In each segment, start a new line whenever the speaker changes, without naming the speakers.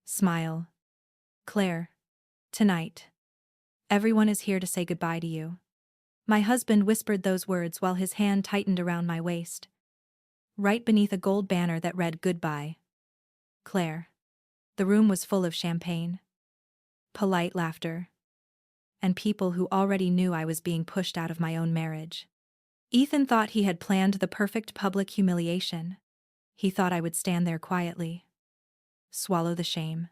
Smile. Claire. Tonight. Everyone is here to say goodbye to you. My husband whispered those words while his hand tightened around my waist, right beneath a gold banner that read Goodbye. Claire. The room was full of champagne, polite laughter, and people who already knew I was being pushed out of my own marriage. Ethan thought he had planned the perfect public humiliation. He thought I would stand there quietly, swallow the shame,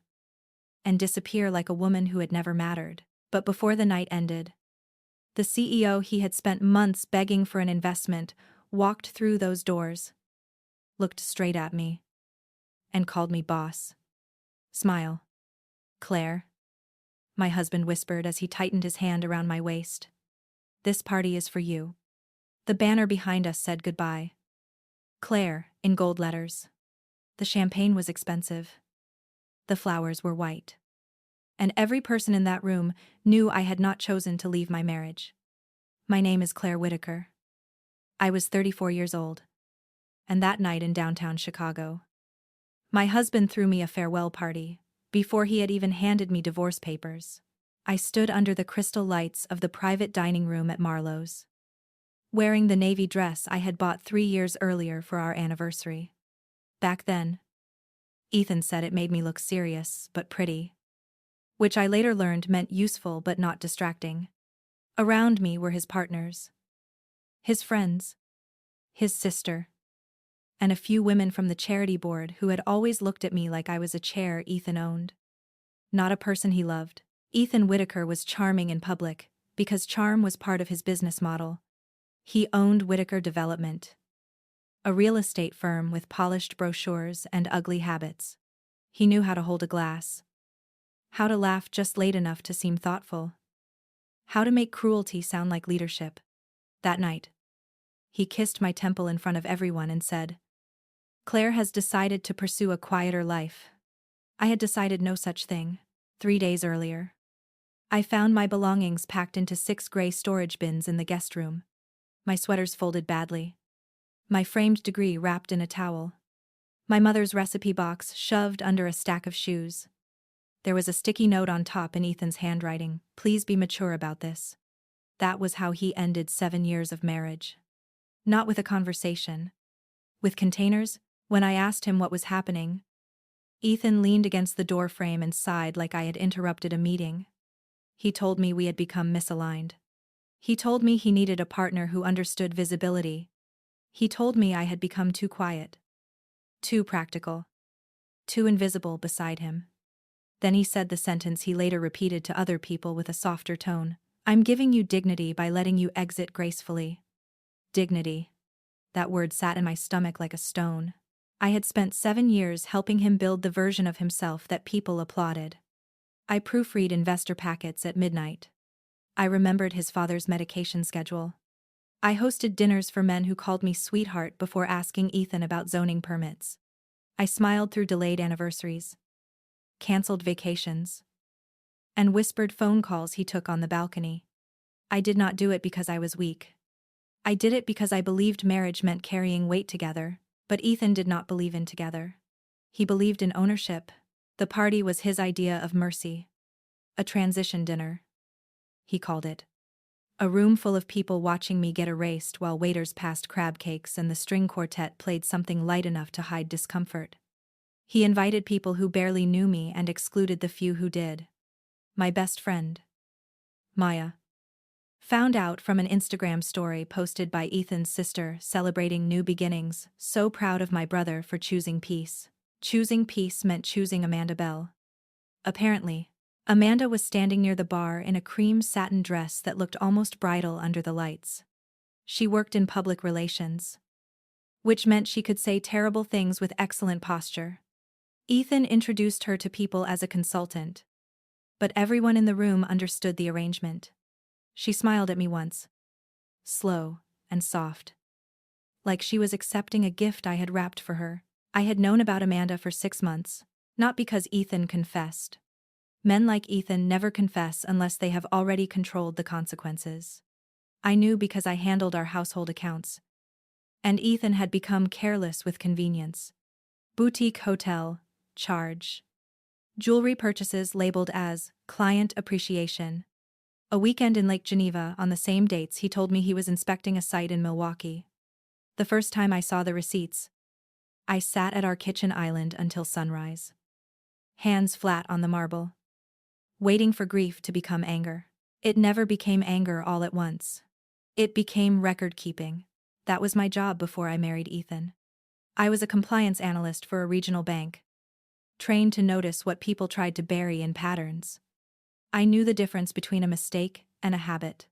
and disappear like a woman who had never mattered. But before the night ended, the CEO he had spent months begging for an investment walked through those doors, looked straight at me, and called me boss. Smile. Claire. My husband whispered as he tightened his hand around my waist. This party is for you. The banner behind us said goodbye. Claire, in gold letters. The champagne was expensive. The flowers were white. And every person in that room knew I had not chosen to leave my marriage. My name is Claire Whitaker. I was 34 years old. And that night in downtown Chicago, my husband threw me a farewell party, before he had even handed me divorce papers. I stood under the crystal lights of the private dining room at Marlowe's, wearing the navy dress I had bought 3 years earlier for our anniversary. Back then, Ethan said it made me look serious but pretty, which I later learned meant useful but not distracting. Around me were his partners, his friends, his sister, and a few women from the charity board who had always looked at me like I was a chair Ethan owned, not a person he loved. Ethan Whitaker was charming in public, because charm was part of his business model. He owned Whitaker Development, a real estate firm with polished brochures and ugly habits. He knew how to hold a glass, how to laugh just late enough to seem thoughtful, how to make cruelty sound like leadership. That night, he kissed my temple in front of everyone and said, Claire has decided to pursue a quieter life. I had decided no such thing. 3 days earlier, I found my belongings packed into 6 gray storage bins in the guest room. My sweaters folded badly, my framed degree wrapped in a towel, my mother's recipe box shoved under a stack of shoes. There was a sticky note on top in Ethan's handwriting, "Please be mature about this." That was how he ended 7 years of marriage. Not with a conversation. With containers. When I asked him what was happening, Ethan leaned against the door frame and sighed like I had interrupted a meeting. He told me we had become misaligned. He told me he needed a partner who understood visibility. He told me I had become too quiet, too practical, too invisible beside him. Then he said the sentence he later repeated to other people with a softer tone. I'm giving you dignity by letting you exit gracefully. Dignity. That word sat in my stomach like a stone. I had spent 7 years helping him build the version of himself that people applauded. I proofread investor packets at midnight. I remembered his father's medication schedule. I hosted dinners for men who called me sweetheart before asking Ethan about zoning permits. I smiled through delayed anniversaries, canceled vacations, and whispered phone calls he took on the balcony. I did not do it because I was weak. I did it because I believed marriage meant carrying weight together, but Ethan did not believe in together. He believed in ownership. The party was his idea of mercy. A transition dinner, he called it. A room full of people watching me get erased while waiters passed crab cakes and the string quartet played something light enough to hide discomfort. He invited people who barely knew me and excluded the few who did. My best friend, Maya, found out from an Instagram story posted by Ethan's sister celebrating new beginnings, so proud of my brother for choosing peace. Choosing peace meant choosing Amanda Bell. Apparently, Amanda was standing near the bar in a cream satin dress that looked almost bridal under the lights. She worked in public relations, which meant she could say terrible things with excellent posture. Ethan introduced her to people as a consultant, but everyone in the room understood the arrangement. She smiled at me once, slow and soft, like she was accepting a gift I had wrapped for her. I had known about Amanda for 6 months, not because Ethan confessed. Men like Ethan never confess unless they have already controlled the consequences. I knew because I handled our household accounts, and Ethan had become careless with convenience. Boutique hotel, charge. Jewelry purchases labeled as client appreciation. A weekend in Lake Geneva on the same dates he told me he was inspecting a site in Milwaukee. The first time I saw the receipts, I sat at our kitchen island until sunrise. Hands flat on the marble, waiting for grief to become anger. It never became anger all at once. It became record keeping. That was my job before I married Ethan. I was a compliance analyst for a regional bank, trained to notice what people tried to bury in patterns. I knew the difference between a mistake and a habit.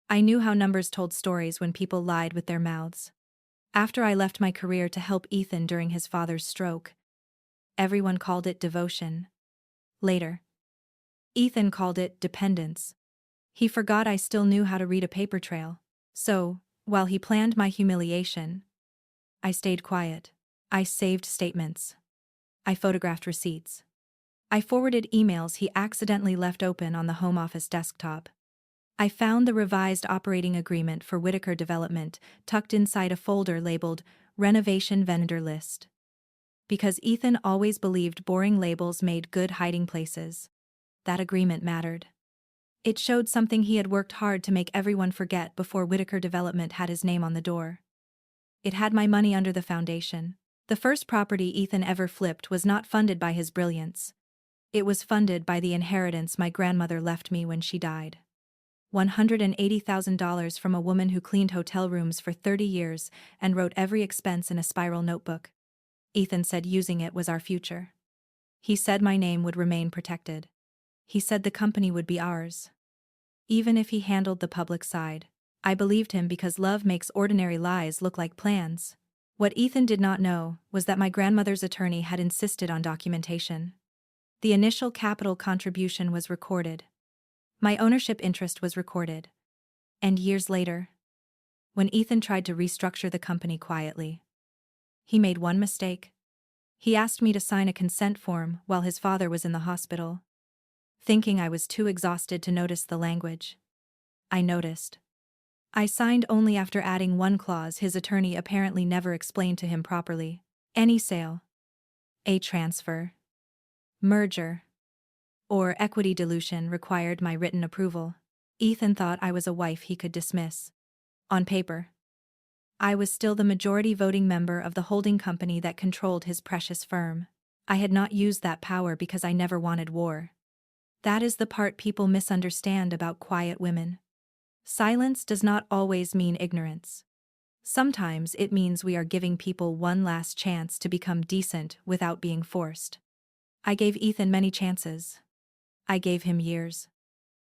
I knew how numbers told stories when people lied with their mouths. After I left my career to help Ethan during his father's stroke, everyone called it devotion. Later, Ethan called it dependence. He forgot I still knew how to read a paper trail. So, while he planned my humiliation, I stayed quiet. I saved statements. I photographed receipts. I forwarded emails he accidentally left open on the home office desktop. I found the revised operating agreement for Whitaker Development tucked inside a folder labeled Renovation Vendor List. Because Ethan always believed boring labels made good hiding places, that agreement mattered. It showed something he had worked hard to make everyone forget before Whitaker Development had his name on the door. It had my money under the foundation. The first property Ethan ever flipped was not funded by his brilliance. It was funded by the inheritance my grandmother left me when she died. $180,000 from a woman who cleaned hotel rooms for 30 years and wrote every expense in a spiral notebook. Ethan said using it was our future. He said my name would remain protected. He said the company would be ours. Even if he handled the public side, I believed him because love makes ordinary lies look like plans. What Ethan did not know was that my grandmother's attorney had insisted on documentation. The initial capital contribution was recorded. My ownership interest was recorded. And years later, when Ethan tried to restructure the company quietly, he made one mistake. He asked me to sign a consent form while his father was in the hospital. Thinking I was too exhausted to notice the language, I noticed. I signed only after adding one clause his attorney apparently never explained to him properly. Any sale, a transfer, merger, or equity dilution required my written approval. Ethan thought I was a wife he could dismiss. On paper, I was still the majority voting member of the holding company that controlled his precious firm. I had not used that power because I never wanted war. That is the part people misunderstand about quiet women. Silence does not always mean ignorance. Sometimes it means we are giving people one last chance to become decent without being forced. I gave Ethan many chances. I gave him years.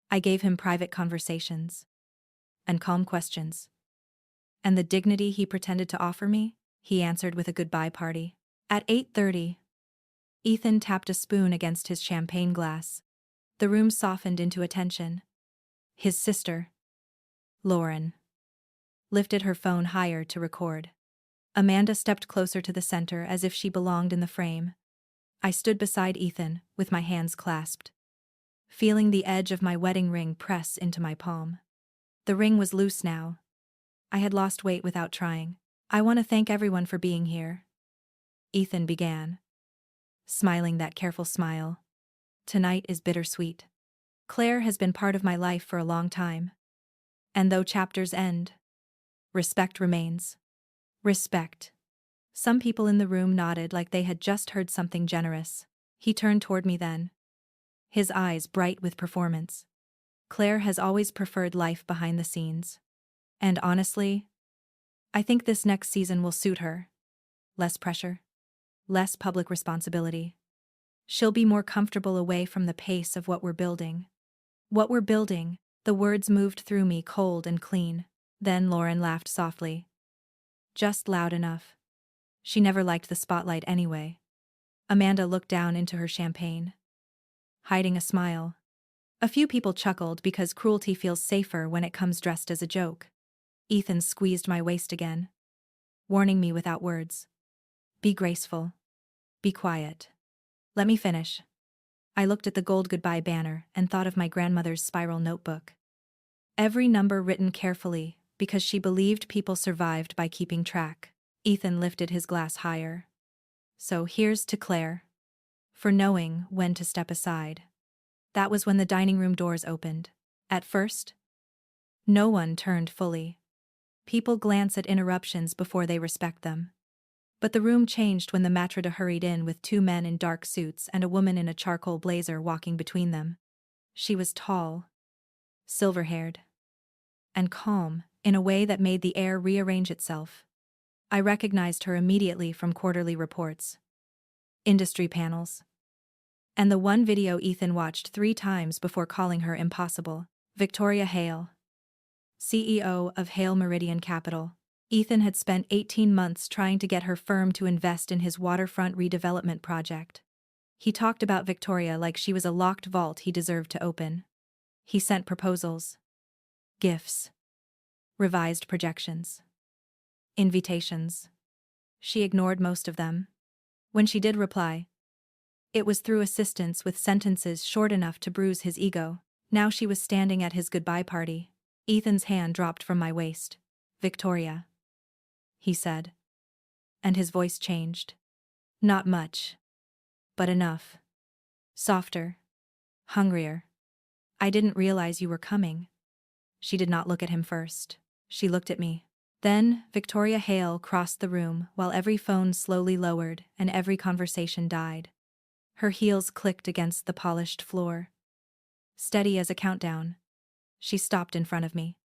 I gave him private conversations. And calm questions. And the dignity he pretended to offer me, he answered with a goodbye party. At 8:30, Ethan tapped a spoon against his champagne glass. The room softened into attention. His sister, Lauren, lifted her phone higher to record. Amanda stepped closer to the center as if she belonged in the frame. I stood beside Ethan, with my hands clasped, feeling the edge of my wedding ring press into my palm. The ring was loose now. I had lost weight without trying. I want to thank everyone for being here, Ethan began, smiling that careful smile. Tonight is bittersweet. Claire has been part of my life for a long time. And though chapters end, respect remains. Respect. Some people in the room nodded like they had just heard something generous. He turned toward me then, his eyes bright with performance. Claire has always preferred life behind the scenes. And honestly, I think this next season will suit her. Less pressure. Less public responsibility. She'll be more comfortable away from the pace of what we're building. What we're building, the words moved through me cold and clean. Then Lauren laughed softly. Just loud enough. She never liked the spotlight anyway. Amanda looked down into her champagne, hiding a smile. A few people chuckled because cruelty feels safer when it comes dressed as a joke. Ethan squeezed my waist again, warning me without words. Be graceful. Be quiet. Let me finish. I looked at the gold goodbye banner and thought of my grandmother's spiral notebook. Every number written carefully because she believed people survived by keeping track. Ethan lifted his glass higher. So here's to Claire. for knowing when to step aside. That was when the dining room doors opened. At first, no one turned fully. People glance at interruptions before they respect them. But the room changed when the maître hurried in with two men in dark suits and a woman in a charcoal blazer walking between them. She was tall, silver-haired, and calm in a way that made the air rearrange itself. I recognized her immediately from quarterly reports, industry panels, and the one video Ethan watched 3 times before calling her impossible. Victoria Hale, CEO of Hale Meridian Capital. Ethan had spent 18 months trying to get her firm to invest in his waterfront redevelopment project. He talked about Victoria like she was a locked vault he deserved to open. He sent proposals, gifts, revised projections, invitations. She ignored most of them. When she did reply, it was through assistance with sentences short enough to bruise his ego. Now she was standing at his goodbye party. Ethan's hand dropped from my waist. "Victoria," he said. And his voice changed. Not much, but enough. Softer. Hungrier. "I didn't realize you were coming." She did not look at him first. She looked at me. Then Victoria Hale crossed the room while every phone slowly lowered and every conversation died. Her heels clicked against the polished floor. Steady as a countdown, she stopped in front of me,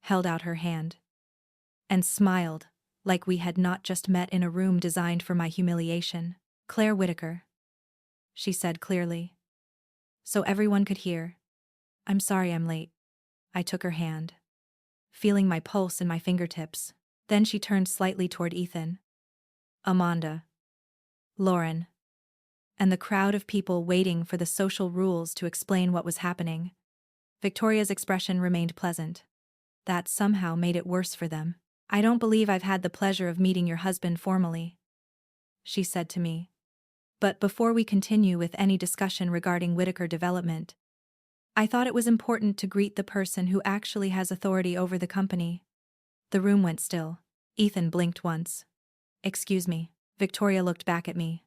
held out her hand, and smiled like we had not just met in a room designed for my humiliation. "Claire Whitaker," she said clearly, so everyone could hear. "I'm sorry I'm late." I took her hand, feeling my pulse in my fingertips. Then she turned slightly toward Ethan, Amanda, Lauren, and the crowd of people waiting for the social rules to explain what was happening. Victoria's expression remained pleasant. That somehow made it worse for them. "I don't believe I've had the pleasure of meeting your husband formally," she said to me. "But before we continue with any discussion regarding Whitaker development, I thought it was important to greet the person who actually has authority over the company." The room went still. Ethan blinked once. "Excuse me." Victoria looked back at me.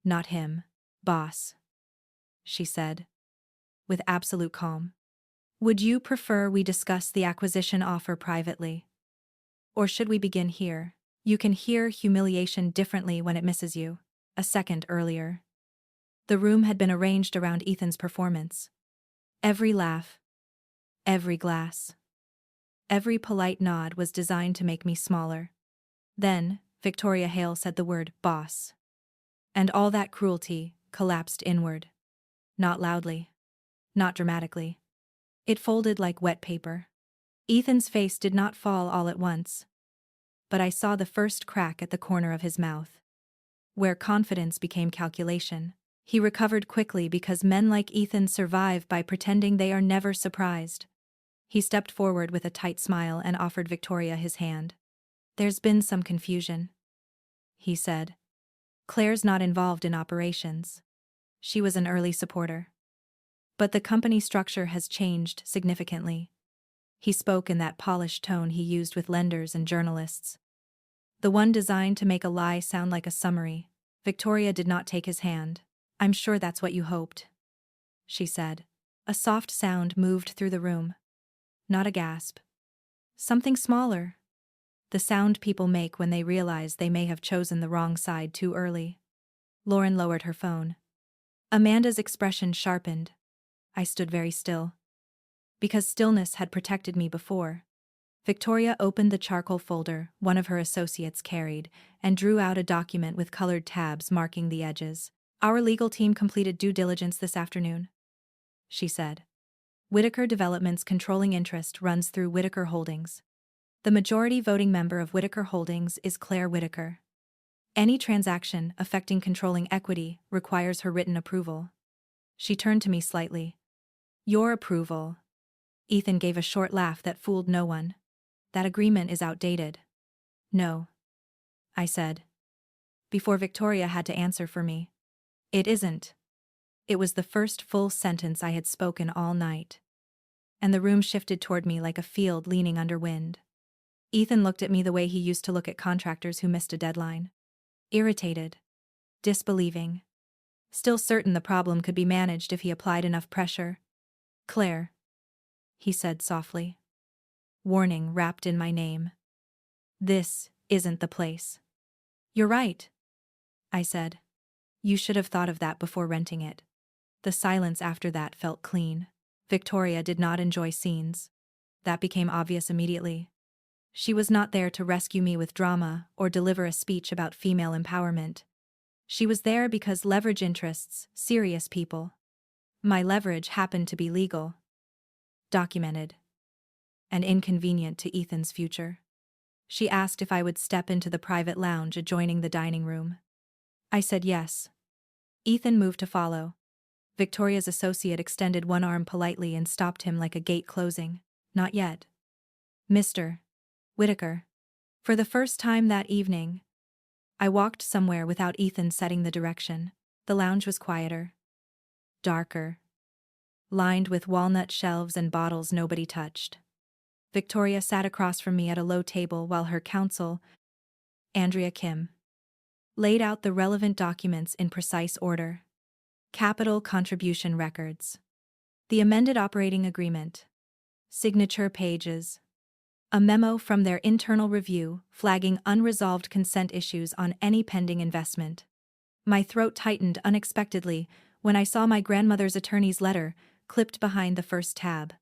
"Not him, boss," she said, with absolute calm. "Would you prefer we discuss the acquisition offer privately? Or should we begin here? You can hear humiliation differently when it misses you." A second earlier, the room had been arranged around Ethan's performance. Every laugh, every glass, every polite nod was designed to make me smaller. Then, Victoria Hale said the word boss. And all that cruelty collapsed inward. Not loudly. Not dramatically. It folded like wet paper. Ethan's face did not fall all at once, but I saw the first crack at the corner of his mouth, where confidence became calculation. He recovered quickly because men like Ethan survive by pretending they are never surprised. He stepped forward with a tight smile and offered Victoria his hand. "There's been some confusion," he said. "Claire's not involved in operations. She was an early supporter. But the company structure has changed significantly." He spoke in that polished tone he used with lenders and journalists, the one designed to make a lie sound like a summary. Victoria did not take his hand. "I'm sure that's what you hoped," she said. A soft sound moved through the room. Not a gasp. Something smaller. The sound people make when they realize they may have chosen the wrong side too early. Lauren lowered her phone. Amanda's expression sharpened. I stood very still. Because stillness had protected me before. Victoria opened the charcoal folder one of her associates carried and drew out a document with colored tabs marking the edges. "Our legal team completed due diligence this afternoon," she said. "Whitaker Development's controlling interest runs through Whitaker Holdings. The majority voting member of Whitaker Holdings is Claire Whitaker. Any transaction affecting controlling equity requires her written approval." She turned to me slightly. "Your approval." Ethan gave a short laugh that fooled no one. "That agreement is outdated." "No," I said, before Victoria had to answer for me. "It isn't." It was the first full sentence I had spoken all night. And the room shifted toward me like a field leaning under wind. Ethan looked at me the way he used to look at contractors who missed a deadline. Irritated. Disbelieving. still certain the problem could be managed if he applied enough pressure. Claire, he said softly. Warning wrapped in my name. This isn't the place. You're right, I said. You should have thought of that before renting it. The silence after that felt clean. Victoria did not enjoy scenes. That became obvious immediately. She was not there to rescue me with drama or deliver a speech about female empowerment. She was there because leverage interests serious people. My leverage happened to be legal, documented, and inconvenient to Ethan's future. She asked if I would step into the private lounge adjoining the dining room. I said yes. Ethan moved to follow. Victoria's associate extended one arm politely and stopped him like a gate closing. Not yet. Mr. Whitaker. For the first time that evening, I walked somewhere without Ethan setting the direction. The lounge was quieter, darker, lined with walnut shelves and bottles nobody touched. Victoria sat across from me at a low table while her counsel, Andrea Kim, laid out the relevant documents in precise order. Capital contribution records, the amended operating agreement, signature pages, a memo from their internal review flagging unresolved consent issues on any pending investment. My throat tightened unexpectedly when I saw my grandmother's attorney's letter clipped behind the first tab.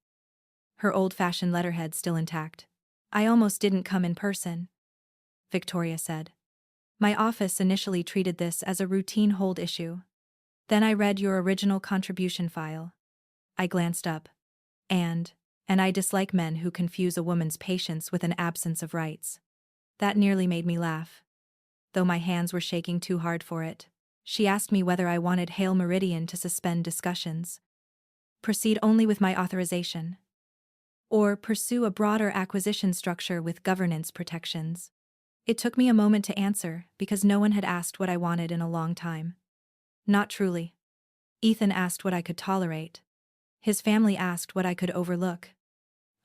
Her old-fashioned letterhead still intact. I almost didn't come in person, Victoria said. My office initially treated this as a routine hold issue. Then I read your original contribution file. I glanced up. And I dislike men who confuse a woman's patience with an absence of rights. That nearly made me laugh. Though my hands were shaking too hard for it. She asked me whether I wanted Hale Meridian to suspend discussions, proceed only with my authorization, or pursue a broader acquisition structure with governance protections. It took me a moment to answer because no one had asked what I wanted in a long time. Not truly. Ethan asked what I could tolerate. His family asked what I could overlook.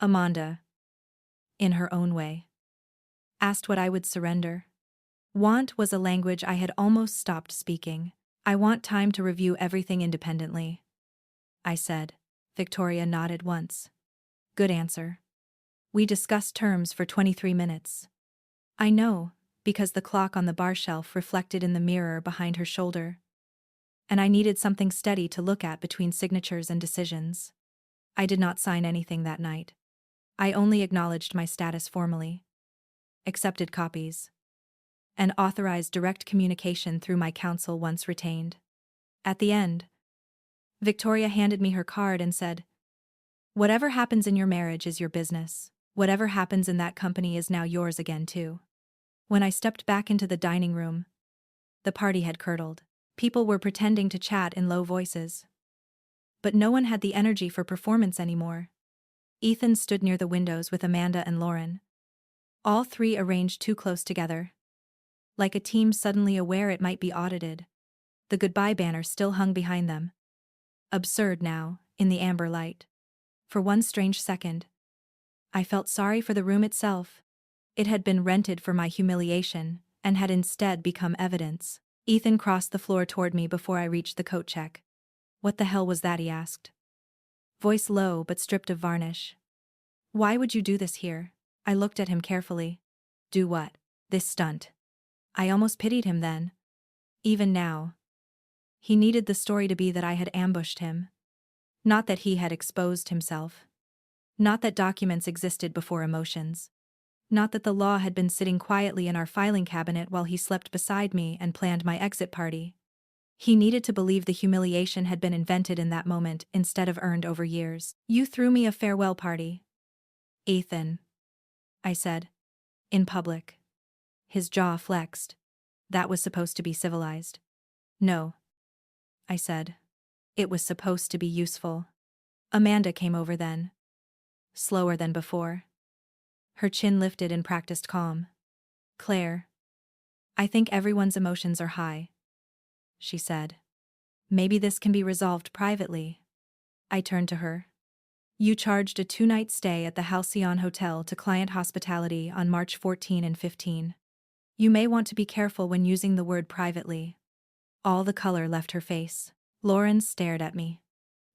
Amanda, in her own way, asked what I would surrender. Want was a language I had almost stopped speaking. I want time to review everything independently, I said. Victoria nodded once. Good answer. We discussed terms for 23 minutes. I know, because the clock on the bar shelf reflected in the mirror behind her shoulder. And I needed something steady to look at between signatures and decisions. I did not sign anything that night. I only acknowledged my status formally, accepted copies, and authorized direct communication through my counsel once retained. At the end, Victoria handed me her card and said, "Whatever happens in your marriage is your business. Whatever happens in that company is now yours again too." When I stepped back into the dining room, the party had curdled. People were pretending to chat in low voices. But no one had the energy for performance anymore. Ethan stood near the windows with Amanda and Lauren. All three arranged too close together, like a team suddenly aware it might be audited. The goodbye banner still hung behind them. Absurd now, in the amber light. For one strange second, I felt sorry for the room itself. It had been rented for my humiliation, and had instead become evidence. Ethan crossed the floor toward me before I reached the coat check. What the hell was that, he asked. Voice low but stripped of varnish. Why would you do this here? I looked at him carefully. Do what? This stunt. I almost pitied him then. Even now. He needed the story to be that I had ambushed him. Not that he had exposed himself. Not that documents existed before emotions. Not that the law had been sitting quietly in our filing cabinet while he slept beside me and planned my exit party. He needed to believe the humiliation had been invented in that moment instead of earned over years. You threw me a farewell party, Ethan, I said. In public. His jaw flexed. That was supposed to be civilized. No, I said. It was supposed to be useful. Amanda came over then. Slower than before. Her chin lifted in practiced calm. Claire, I think everyone's emotions are high, she said. Maybe this can be resolved privately. I turned to her. You charged a 2-night stay at the Halcyon Hotel to client hospitality on March 14 and 15. You may want to be careful when using the word privately. All the color left her face. Lauren stared at me.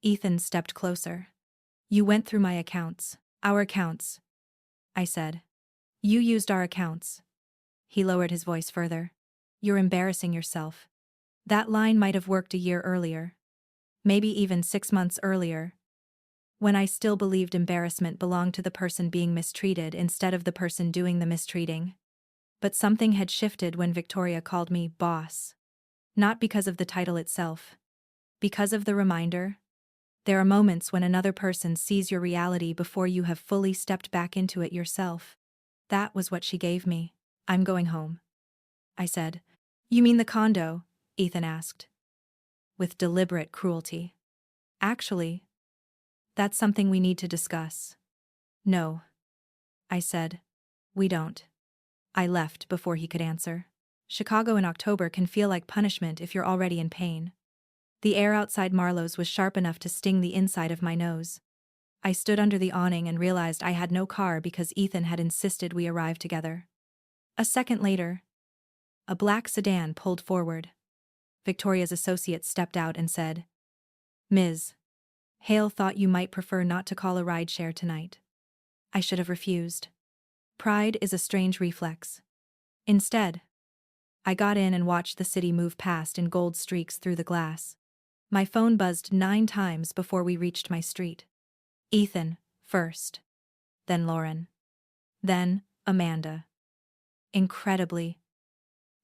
Ethan stepped closer. You went through my accounts. Our accounts, I said. You used our accounts. He lowered his voice further. You're embarrassing yourself. That line might have worked a year earlier. Maybe even 6 months earlier. When I still believed embarrassment belonged to the person being mistreated instead of the person doing the mistreating. But something had shifted when Victoria called me boss. Not because of the title itself. Because of the reminder. There are moments when another person sees your reality before you have fully stepped back into it yourself. That was what she gave me. I'm going home, I said. You mean the condo? Ethan asked. With deliberate cruelty. Actually, that's something we need to discuss. No, I said. We don't. I left before he could answer. Chicago in October can feel like punishment if you're already in pain. The air outside Marlowe's was sharp enough to sting the inside of my nose. I stood under the awning and realized I had no car because Ethan had insisted we arrive together. A second later, a black sedan pulled forward. Victoria's associate stepped out and said, Ms. Hale thought you might prefer not to call a rideshare tonight. I should have refused. Pride is a strange reflex. Instead, I got in and watched the city move past in gold streaks through the glass. My phone buzzed 9 times before we reached my street. Ethan, first. Then Lauren. Then, Amanda. Incredibly.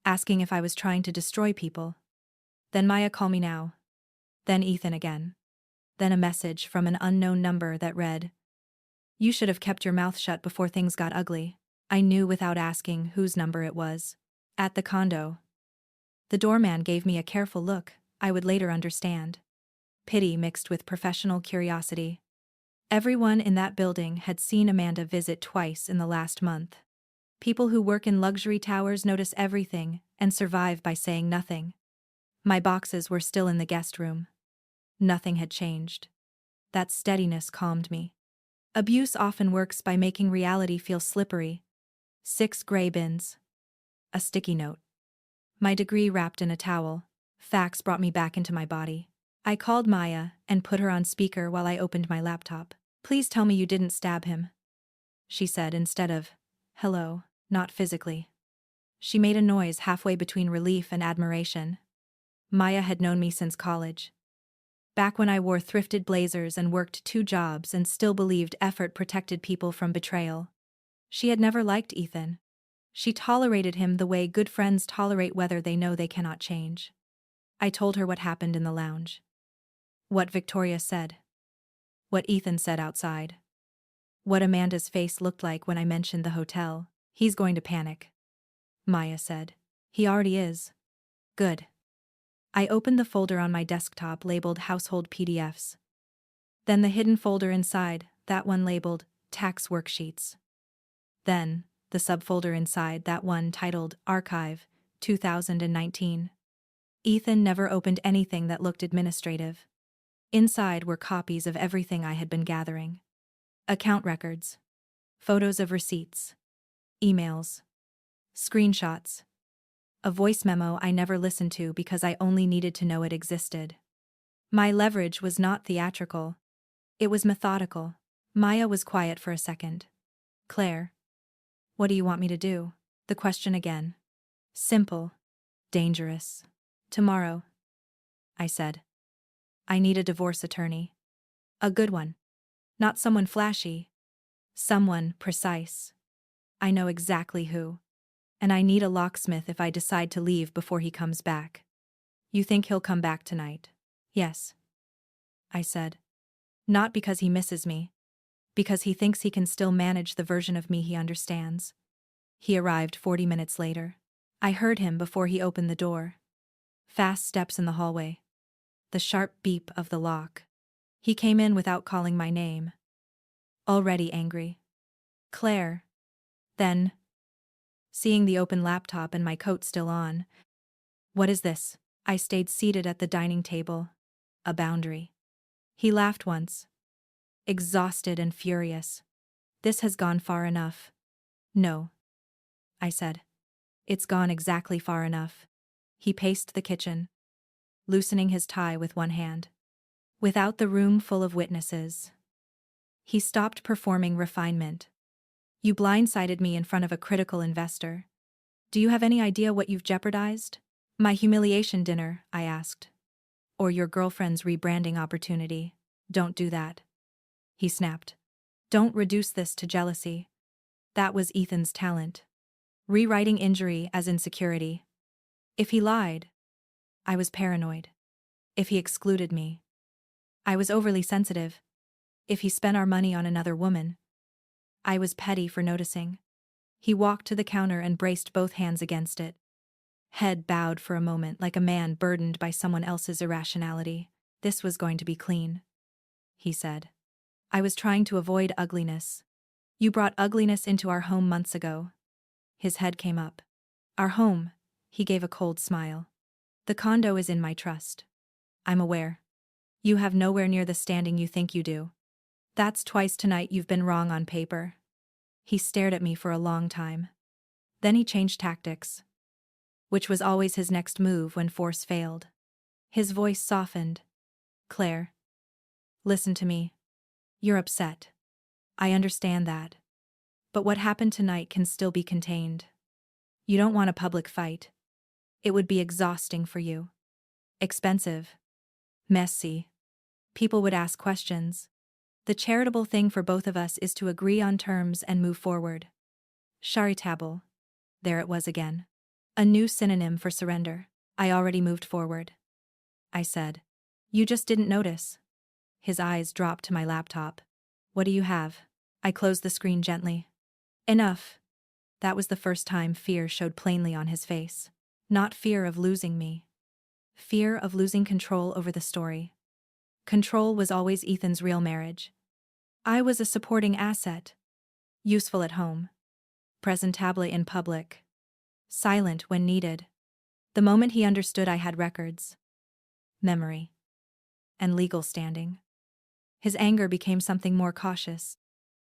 Asking if I was trying to destroy people. Then Maya, call me now. Then Ethan again. Then a message from an unknown number that read, You should have kept your mouth shut before things got ugly. I knew without asking whose number it was. At the condo. The doorman gave me a careful look, I would later understand. Pity mixed with professional curiosity. Everyone in that building had seen Amanda visit twice in the last month. People who work in luxury towers notice everything and survive by saying nothing. My boxes were still in the guest room. Nothing had changed. That steadiness calmed me. Abuse often works by making reality feel slippery. 6 gray bins. A sticky note. My degree wrapped in a towel. Fax brought me back into my body. I called Maya and put her on speaker while I opened my laptop. Please tell me you didn't stab him, she said instead of, hello, not physically. She made a noise halfway between relief and admiration. Maya had known me since college. Back when I wore thrifted blazers and worked 2 jobs and still believed effort protected people from betrayal. She had never liked Ethan. She tolerated him the way good friends tolerate weather they know they cannot change. I told her what happened in the lounge. What Victoria said. What Ethan said outside. What Amanda's face looked like when I mentioned the hotel. He's going to panic, Maya said. He already is. Good. I opened the folder on my desktop labeled Household PDFs. Then the hidden folder inside, that one labeled Tax Worksheets. Then, the subfolder inside, that one titled Archive, 2019. Ethan never opened anything that looked administrative. Inside were copies of everything I had been gathering. Account records. Photos of receipts. Emails. Screenshots. A voice memo I never listened to because I only needed to know it existed. My leverage was not theatrical. It was methodical. Maya was quiet for a second. Claire. What do you want me to do? The question again. Simple. Dangerous. Tomorrow. I said. I need a divorce attorney. A good one. Not someone flashy. Someone precise. I know exactly who. And I need a locksmith if I decide to leave before he comes back. You think he'll come back tonight? Yes, I said. Not because he misses me. Because he thinks he can still manage the version of me he understands. He arrived 40 minutes later. I heard him before he opened the door. Fast steps in the hallway. The sharp beep of the lock. He came in without calling my name. Already angry. Claire. Then, seeing the open laptop and my coat still on. What is this? I stayed seated at the dining table. A boundary. He laughed once. Exhausted and furious. This has gone far enough. No, I said. It's gone exactly far enough. He paced the kitchen. loosening his tie with one hand. Without the room full of witnesses. He stopped performing refinement. You blindsided me in front of a critical investor. Do you have any idea what you've jeopardized? My humiliation dinner, I asked. Or your girlfriend's rebranding opportunity. Don't do that. He snapped. Don't reduce this to jealousy. That was Ethan's talent. Rewriting injury as insecurity. If he lied, I was paranoid. If he excluded me, I was overly sensitive. If he spent our money on another woman, I was petty for noticing. He walked to the counter and braced both hands against it. Head bowed for a moment like a man burdened by someone else's irrationality. This was going to be clean, he said. I was trying to avoid ugliness. You brought ugliness into our home months ago. His head came up. Our home, he gave a cold smile. The condo is in my trust. I'm aware. You have nowhere near the standing you think you do. That's twice tonight you've been wrong on paper. He stared at me for a long time. Then he changed tactics. Which was always his next move when force failed. His voice softened. Claire. Listen to me. You're upset. I understand that. But what happened tonight can still be contained. You don't want a public fight. It would be exhausting for you. Expensive. Messy. People would ask questions. The charitable thing for both of us is to agree on terms and move forward. Charitable. There it was again. A new synonym for surrender. I already moved forward. I said. You just didn't notice. His eyes dropped to my laptop. What do you have? I closed the screen gently. Enough. That was the first time fear showed plainly on his face. Not fear of losing me. Fear of losing control over the story. Control was always Ethan's real marriage. I was a supporting asset. Useful at home. Presentable in public. Silent when needed. The moment he understood I had records. Memory. And legal standing. His anger became something more cautious.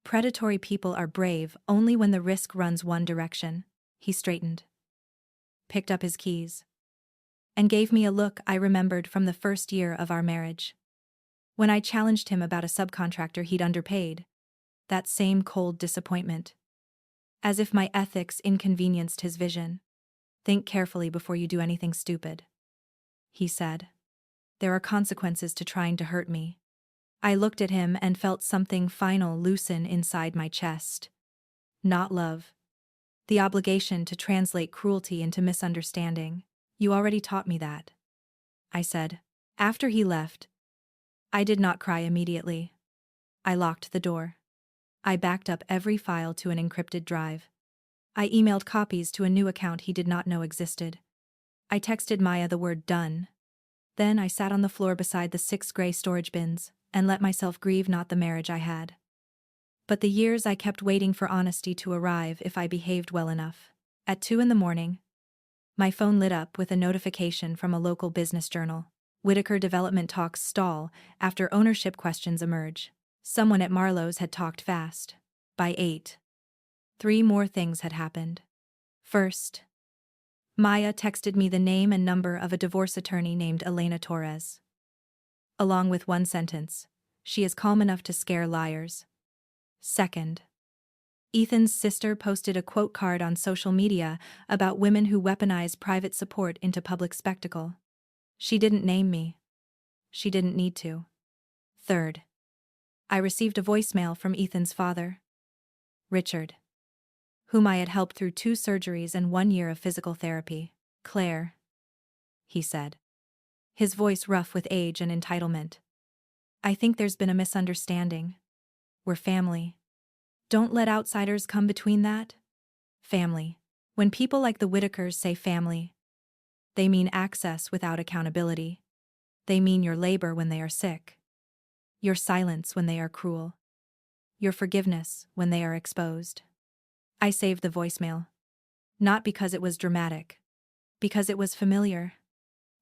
Predatory people are brave only when the risk runs one direction. He straightened. Picked up his keys. And gave me a look I remembered from the first year of our marriage. When I challenged him about a subcontractor he'd underpaid. That same cold disappointment. As if my ethics inconvenienced his vision. Think carefully before you do anything stupid. He said. There are consequences to trying to hurt me. I looked at him and felt something final loosen inside my chest. Not love. The obligation to translate cruelty into misunderstanding. You already taught me that. I said. After he left. I did not cry immediately. I locked the door. I backed up every file to an encrypted drive. I emailed copies to a new account he did not know existed. I texted Maya the word done. Then I sat on the floor beside the 6 gray storage bins and let myself grieve not the marriage I had. But the years I kept waiting for honesty to arrive if I behaved well enough. At 2 a.m, my phone lit up with a notification from a local business journal. Whitaker development talks stall after ownership questions emerge. Someone at Marlowe's had talked fast. By 8. 3 more things had happened. First, Maya texted me the name and number of a divorce attorney named Elena Torres. Along with one sentence, she is calm enough to scare liars. Second, Ethan's sister posted a quote card on social media about women who weaponize private support into public spectacle. She didn't name me. She didn't need to. Third, I received a voicemail from Ethan's father, Richard, whom I had helped through 2 surgeries and 1 year of physical therapy. Claire, he said, his voice rough with age and entitlement. I think there's been a misunderstanding. We're family. Don't let outsiders come between that. Family. When people like the Whitakers say family, they mean access without accountability. They mean your labor when they are sick. Your silence when they are cruel. Your forgiveness when they are exposed. I saved the voicemail. Not because it was dramatic. Because it was familiar.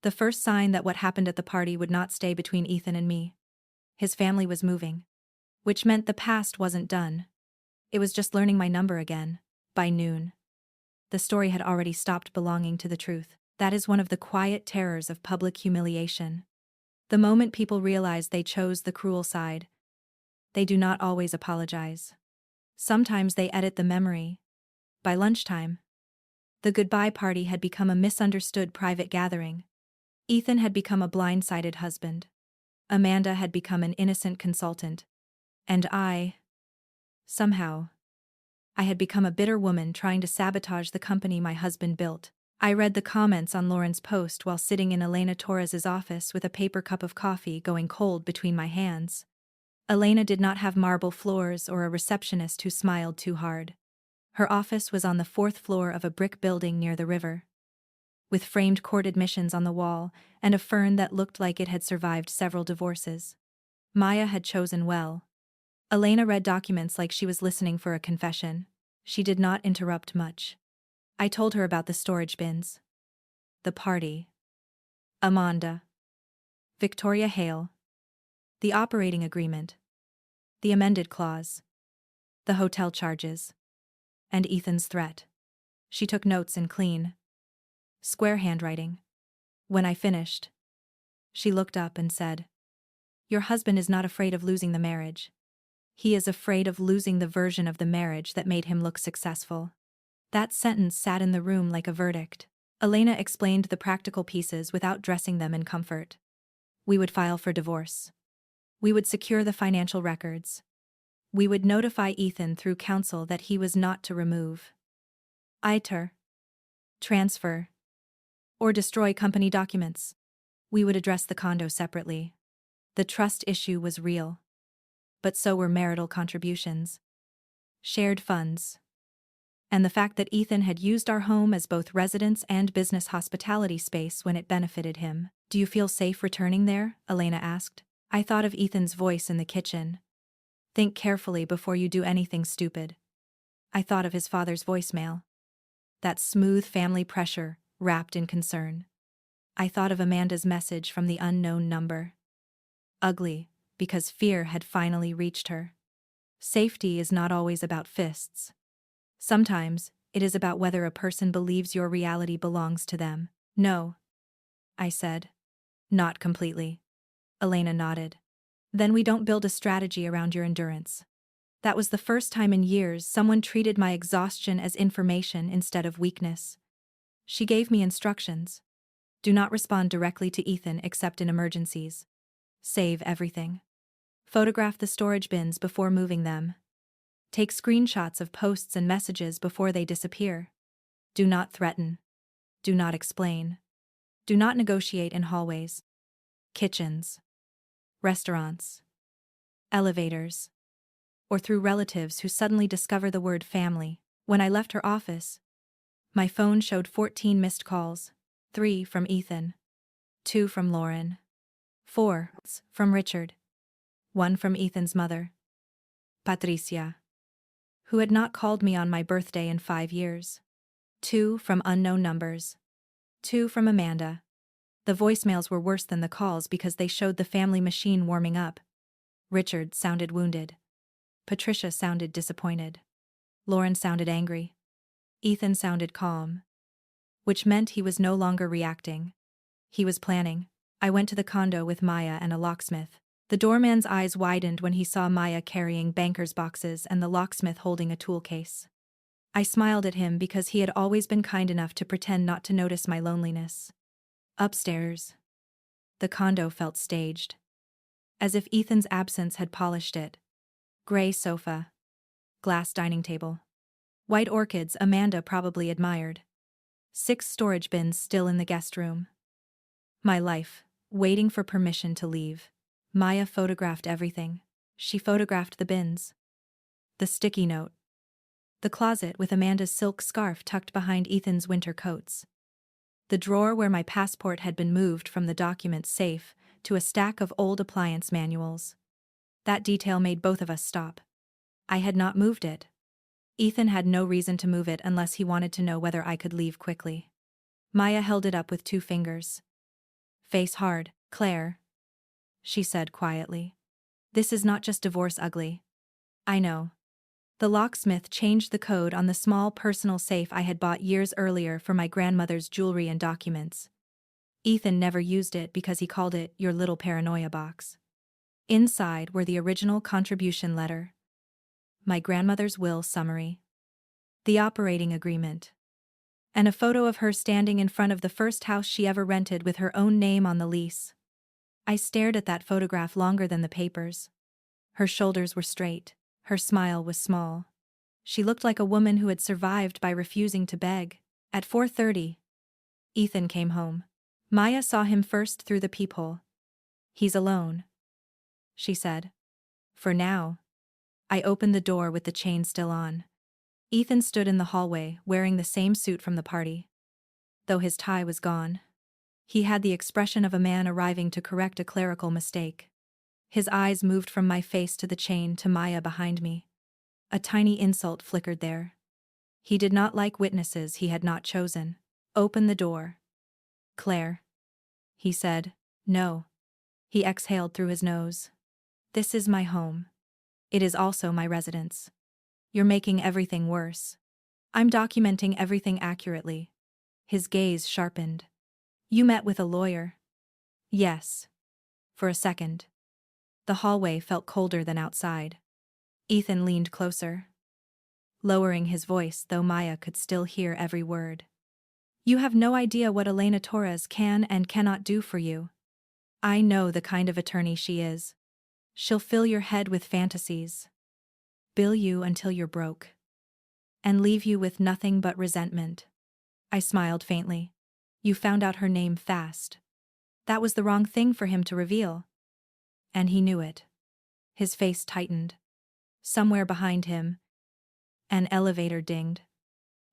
The first sign that what happened at the party would not stay between Ethan and me. His family was moving. Which meant the past wasn't done. It was just learning my number again. By noon. The story had already stopped belonging to the truth. That is one of the quiet terrors of public humiliation. The moment people realize they chose the cruel side, they do not always apologize. Sometimes they edit the memory. By lunchtime, the goodbye party had become a misunderstood private gathering. Ethan had become a blindsided husband. Amanda had become an innocent consultant. And somehow, I had become a bitter woman trying to sabotage the company my husband built. I read the comments on Lauren's post while sitting in Elena Torres's office with a paper cup of coffee going cold between my hands. Elena did not have marble floors or a receptionist who smiled too hard. Her office was on the 4th floor of a brick building near the river, with framed court admissions on the wall and a fern that looked like it had survived several divorces. Maya had chosen well. Elena read documents like she was listening for a confession. She did not interrupt much. I told her about the storage bins, the party, Amanda, Victoria Hale, the operating agreement, the amended clause, the hotel charges, and Ethan's threat. She took notes in clean, square handwriting. When I finished, she looked up and said, "Your husband is not afraid of losing the marriage. He is afraid of losing the version of the marriage that made him look successful." That sentence sat in the room like a verdict. Elena explained the practical pieces without dressing them in comfort. We would file for divorce. We would secure the financial records. We would notify Ethan through counsel that he was not to remove, alter, transfer, or destroy company documents. We would address the condo separately. The trust issue was real. But so were marital contributions, shared funds, and the fact that Ethan had used our home as both residence and business hospitality space when it benefited him. "Do you feel safe returning there?" Elena asked. I thought of Ethan's voice in the kitchen. "Think carefully before you do anything stupid." I thought of his father's voicemail. That smooth family pressure, wrapped in concern. I thought of Amanda's message from the unknown number. Ugly, because fear had finally reached her. Safety is not always about fists. Sometimes, it is about whether a person believes your reality belongs to them. "No," I said. "Not completely." Elena nodded. "Then we don't build a strategy around your endurance." That was the first time in years someone treated my exhaustion as information instead of weakness. She gave me instructions. Do not respond directly to Ethan except in emergencies. Save everything. Photograph the storage bins before moving them. Take screenshots of posts and messages before they disappear. Do not threaten. Do not explain. Do not negotiate in hallways, kitchens, restaurants, elevators, or through relatives who suddenly discover the word family. When I left her office, my phone showed 14 missed calls, 3 from Ethan, 2 from Lauren, 4 from Richard, 1 from Ethan's mother, Patricia, who had not called me on my birthday in 5 years, 2 from unknown numbers, 2 from Amanda. The voicemails were worse than the calls because they showed the family machine warming up. Richard sounded wounded. Patricia sounded disappointed. Lauren sounded angry. Ethan sounded calm, which meant he was no longer reacting. He was planning. I went to the condo with Maya and a locksmith. The doorman's eyes widened when he saw Maya carrying banker's boxes and the locksmith holding a tool case. I smiled at him because he had always been kind enough to pretend not to notice my loneliness. Upstairs, the condo felt staged, as if Ethan's absence had polished it. Gray sofa, glass dining table, white orchids Amanda probably admired, 6 storage bins still in the guest room. My life, waiting for permission to leave. Maya photographed everything. She photographed the bins, the sticky note, the closet with Amanda's silk scarf tucked behind Ethan's winter coats, the drawer where my passport had been moved from the document safe to a stack of old appliance manuals. That detail made both of us stop. I had not moved it. Ethan had no reason to move it unless he wanted to know whether I could leave quickly. Maya held it up with 2 fingers. "Face hard, Claire," she said quietly. "This is not just divorce ugly. I know. The locksmith changed the code on the small personal safe I had bought years earlier for my grandmother's jewelry and documents. Ethan never used it because he called it your little paranoia box. Inside were the original contribution letter, my grandmother's will summary, the operating agreement, and a photo of her standing in front of the first house she ever rented with her own name on the lease. I stared at that photograph longer than the papers. Her shoulders were straight, her smile was small. She looked like a woman who had survived by refusing to beg. At 4:30, Ethan came home. Maya saw him first through the peephole. He's alone, she said. For now. I opened the door with the chain still on. Ethan stood in the hallway, wearing the same suit from the party. Though his tie was gone, he had the expression of a man arriving to correct a clerical mistake. His eyes moved from my face to the chain to Maya behind me. A tiny insult flickered there. He did not like witnesses he had not chosen. Open the door. Claire, he said. No. He exhaled through his nose. This is my home. It is also my residence. You're making everything worse. I'm documenting everything accurately. His gaze sharpened. You met with a lawyer? Yes. For a second. The hallway felt colder than outside. Ethan leaned closer, lowering his voice though Maya could still hear every word. You have no idea what Elena Torres can and cannot do for you. I know the kind of attorney she is. She'll fill your head with fantasies, bill you until you're broke, and leave you with nothing but resentment. I smiled faintly. You found out her name fast. That was the wrong thing for him to reveal. And he knew it. His face tightened. Somewhere behind him, an elevator dinged.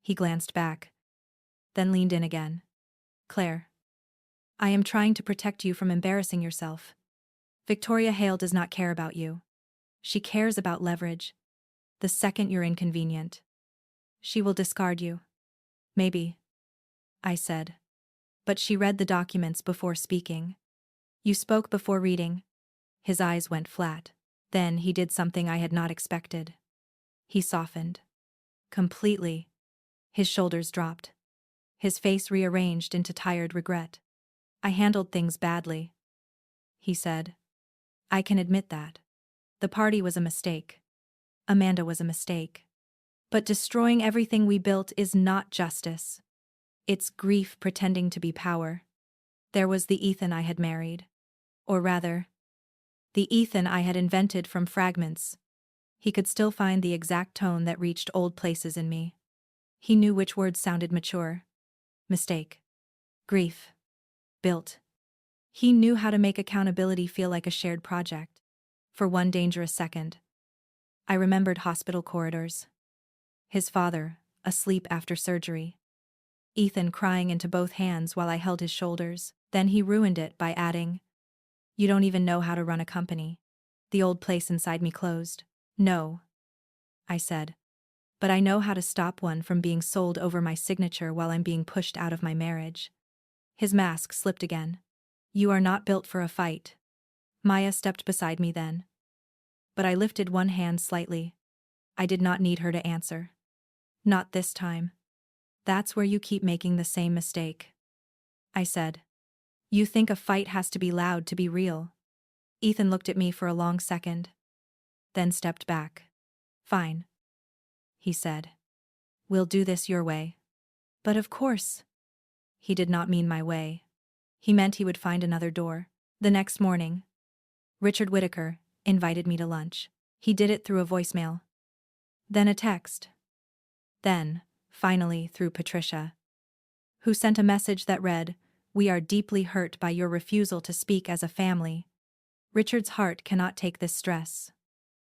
He glanced back, then leaned in again. Claire, I am trying to protect you from embarrassing yourself. Victoria Hale does not care about you. She cares about leverage. The second you're inconvenient, she will discard you. Maybe, I said. But she read the documents before speaking. You spoke before reading. His eyes went flat. Then he did something I had not expected. He softened. Completely. His shoulders dropped. His face rearranged into tired regret. I handled things badly, he said. I can admit that. The party was a mistake. Amanda was a mistake. But destroying everything we built is not justice. It's grief pretending to be power. There was the Ethan I had married. Or rather, the Ethan I had invented from fragments. He could still find the exact tone that reached old places in me. He knew which words sounded mature. Mistake. Grief. Built. He knew how to make accountability feel like a shared project. For one dangerous second, I remembered hospital corridors. His father, asleep after surgery. Ethan crying into both hands while I held his shoulders. Then he ruined it by adding, You don't even know how to run a company. The old place inside me closed. No, I said. But I know how to stop one from being sold over my signature while I'm being pushed out of my marriage. His mask slipped again. You are not built for a fight. Maya stepped beside me then. But I lifted one hand slightly. I did not need her to answer. Not this time. That's where you keep making the same mistake, I said. You think a fight has to be loud to be real. Ethan looked at me for a long second, then stepped back. Fine, he said. We'll do this your way. But of course. He did not mean my way. He meant he would find another door. The next morning, Richard Whitaker invited me to lunch. He did it through a voicemail. Then a text. Then, finally, through Patricia, who sent a message that read, We are deeply hurt by your refusal to speak as a family. Richard's heart cannot take this stress.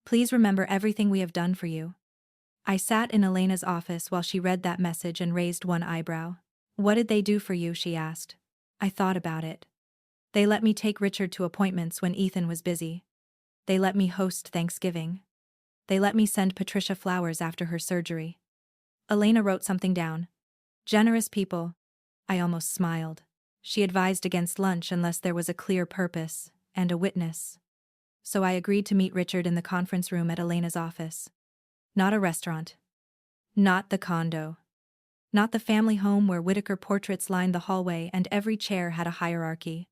Please remember everything we have done for you. I sat in Elena's office while she read that message and raised one eyebrow. What did they do for you? She asked. I thought about it. They let me take Richard to appointments when Ethan was busy. They let me host Thanksgiving. They let me send Patricia flowers after her surgery. Elena wrote something down. Generous people. I almost smiled. She advised against lunch unless there was a clear purpose and a witness. So I agreed to meet Richard in the conference room at Elena's office. Not a restaurant. Not the condo. Not the family home where Whitaker portraits lined the hallway and every chair had a hierarchy.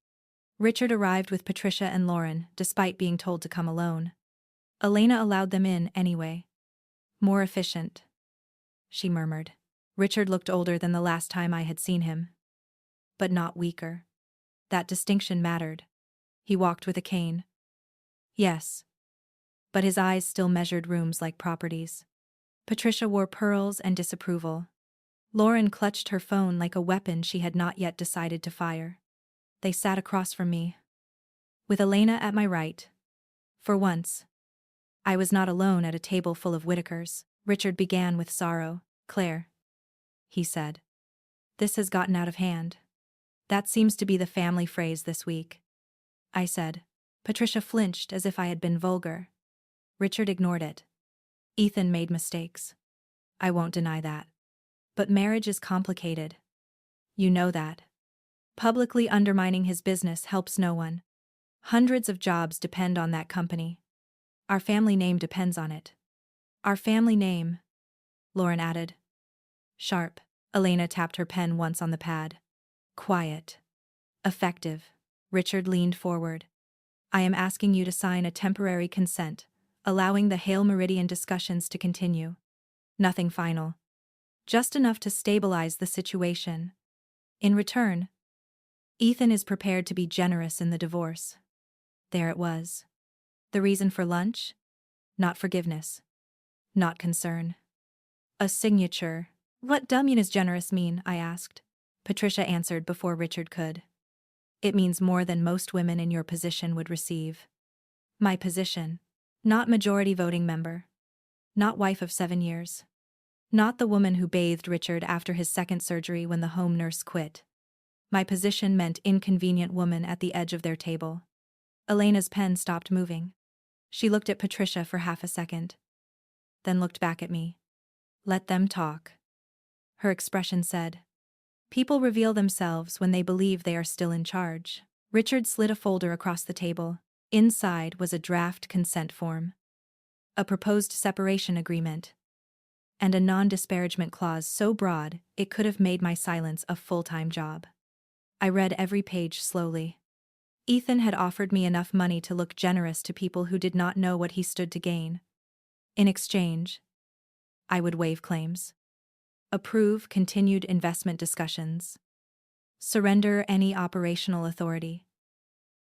Richard arrived with Patricia and Lauren, despite being told to come alone. Elena allowed them in anyway. More efficient, she murmured. Richard looked older than the last time I had seen him. But not weaker. That distinction mattered. He walked with a cane. Yes. But his eyes still measured rooms like properties. Patricia wore pearls and disapproval. Lauren clutched her phone like a weapon she had not yet decided to fire. They sat across from me, with Elena at my right. For once, I was not alone at a table full of Whitakers. Richard began with sorrow. Claire, he said. This has gotten out of hand. That seems to be the family phrase this week. I said. Patricia flinched as if I had been vulgar. Richard ignored it. Ethan made mistakes. I won't deny that. But marriage is complicated. You know that. Publicly undermining his business helps no one. Hundreds of jobs depend on that company. Our family name depends on it. Our family name, Lauren added. Sharp. Elena tapped her pen once on the pad. Quiet. Effective. Richard leaned forward. I am asking you to sign a temporary consent, allowing the Hale Meridian discussions to continue. Nothing final. Just enough to stabilize the situation. In return, Ethan is prepared to be generous in the divorce. There it was. The reason for lunch? Not forgiveness. Not concern. A signature. What does generous mean? I asked. Patricia answered before Richard could. It means more than most women in your position would receive. My position. Not majority voting member. Not wife of 7 years. Not the woman who bathed Richard after his second surgery when the home nurse quit. My position meant inconvenient woman at the edge of their table. Elena's pen stopped moving. She looked at Patricia for half a second. Then looked back at me. Let them talk. Her expression said. People reveal themselves when they believe they are still in charge. Richard slid a folder across the table. Inside was a draft consent form. A proposed separation agreement. And a non-disparagement clause so broad it could have made my silence a full-time job. I read every page slowly. Ethan had offered me enough money to look generous to people who did not know what he stood to gain. In exchange, I would waive claims. Approve continued investment discussions. Surrender any operational authority.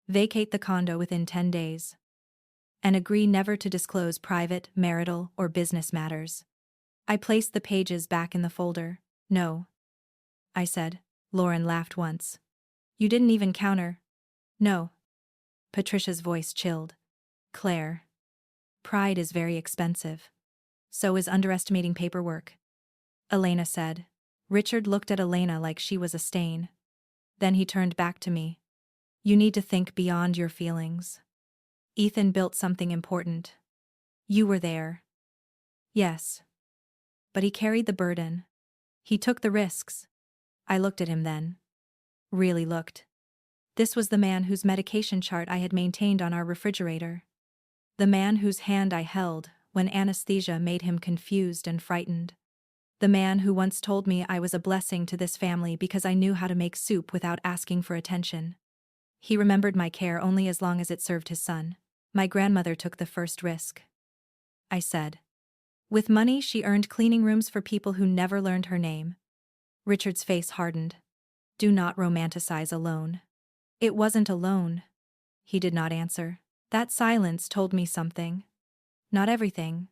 Vacate the condo within 10 days. And agree never to disclose private, marital, or business matters. I placed the pages back in the folder. No, I said. Lauren laughed once. You didn't even counter. No. Patricia's voice chilled. Claire. Pride is very expensive. So is underestimating paperwork. Elena said. Richard looked at Elena like she was a stain. Then he turned back to me. You need to think beyond your feelings. Ethan built something important. You were there. Yes. But he carried the burden. He took the risks. I looked at him then. Really looked. This was the man whose medication chart I had maintained on our refrigerator. The man whose hand I held when anesthesia made him confused and frightened. The man who once told me I was a blessing to this family because I knew how to make soup without asking for attention. He remembered my care only as long as it served his son. My grandmother took the first risk. I said. With money she earned cleaning rooms for people who never learned her name. Richard's face hardened. Do not romanticize alone. It wasn't alone. He did not answer. That silence told me something. Not everything,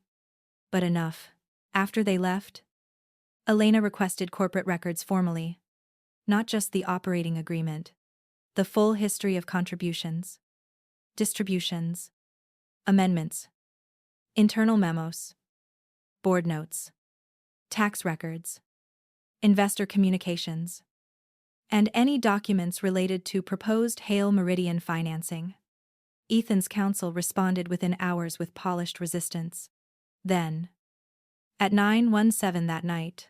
but enough. After they left, Elena requested corporate records formally. Not just the operating agreement. The full history of contributions, distributions, amendments, internal memos, board notes, tax records, investor communications, and any documents related to proposed Hale Meridian financing. Ethan's counsel responded within hours with polished resistance. Then, at 9:17 that night,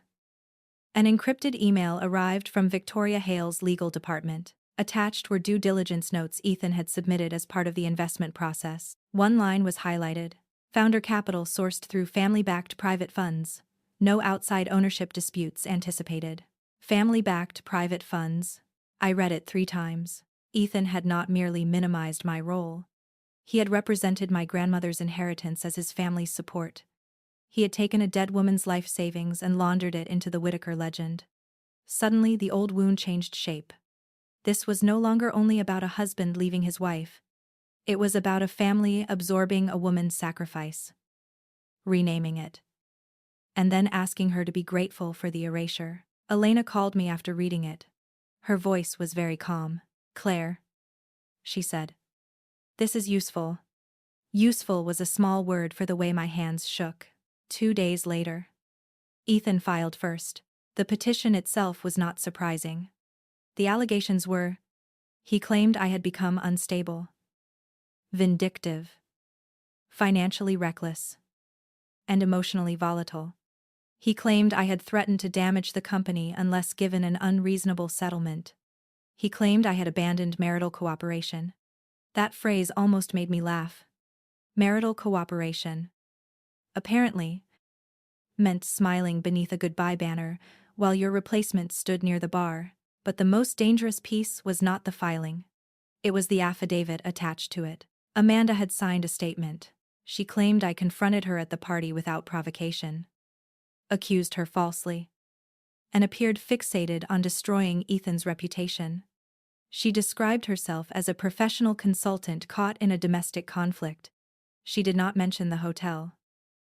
an encrypted email arrived from Victoria Hale's legal department. Attached were due diligence notes Ethan had submitted as part of the investment process. One line was highlighted. Founder capital sourced through family-backed private funds. No outside ownership disputes anticipated. Family-backed private funds. I read it 3 times. Ethan had not merely minimized my role. He had represented my grandmother's inheritance as his family's support. He had taken a dead woman's life savings and laundered it into the Whitaker legend. Suddenly, the old wound changed shape. This was no longer only about a husband leaving his wife. It was about a family absorbing a woman's sacrifice. Renaming it. And then asking her to be grateful for the erasure. Elena called me after reading it. Her voice was very calm. "Claire," she said. "This is useful." Useful was a small word for the way my hands shook. 2 days later. Ethan filed first. The petition itself was not surprising. The allegations were: he claimed I had become unstable, vindictive, financially reckless, and emotionally volatile. He claimed I had threatened to damage the company unless given an unreasonable settlement. He claimed I had abandoned marital cooperation. That phrase almost made me laugh. Marital cooperation. Apparently, meant smiling beneath a goodbye banner while your replacement stood near the bar, but the most dangerous piece was not the filing. It was the affidavit attached to it. Amanda had signed a statement. She claimed I confronted her at the party without provocation, accused her falsely, and appeared fixated on destroying Ethan's reputation. She described herself as a professional consultant caught in a domestic conflict. She did not mention the hotel.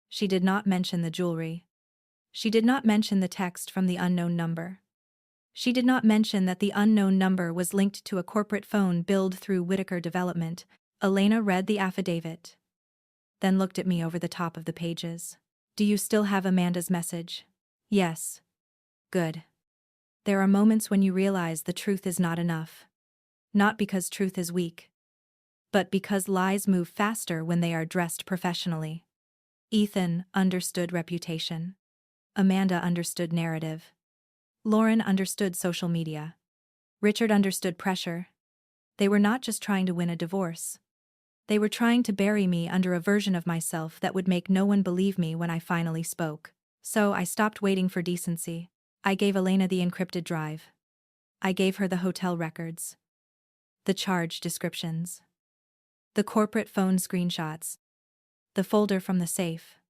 She did not mention the jewelry. She did not mention the text from the unknown number. She did not mention that the unknown number was linked to a corporate phone billed through Whitaker Development. Elena read the affidavit, then looked at me over the top of the pages. "Do you still have Amanda's message?" "Yes." "Good." There are moments when you realize the truth is not enough. Not because truth is weak, but because lies move faster when they are dressed professionally. Ethan understood reputation. Amanda understood narrative. Lauren understood social media. Richard understood pressure. They were not just trying to win a divorce. They were trying to bury me under a version of myself that would make no one believe me when I finally spoke. So I stopped waiting for decency. I gave Elena the encrypted drive. I gave her the hotel records, the charge descriptions, the corporate phone screenshots, the folder from the safe,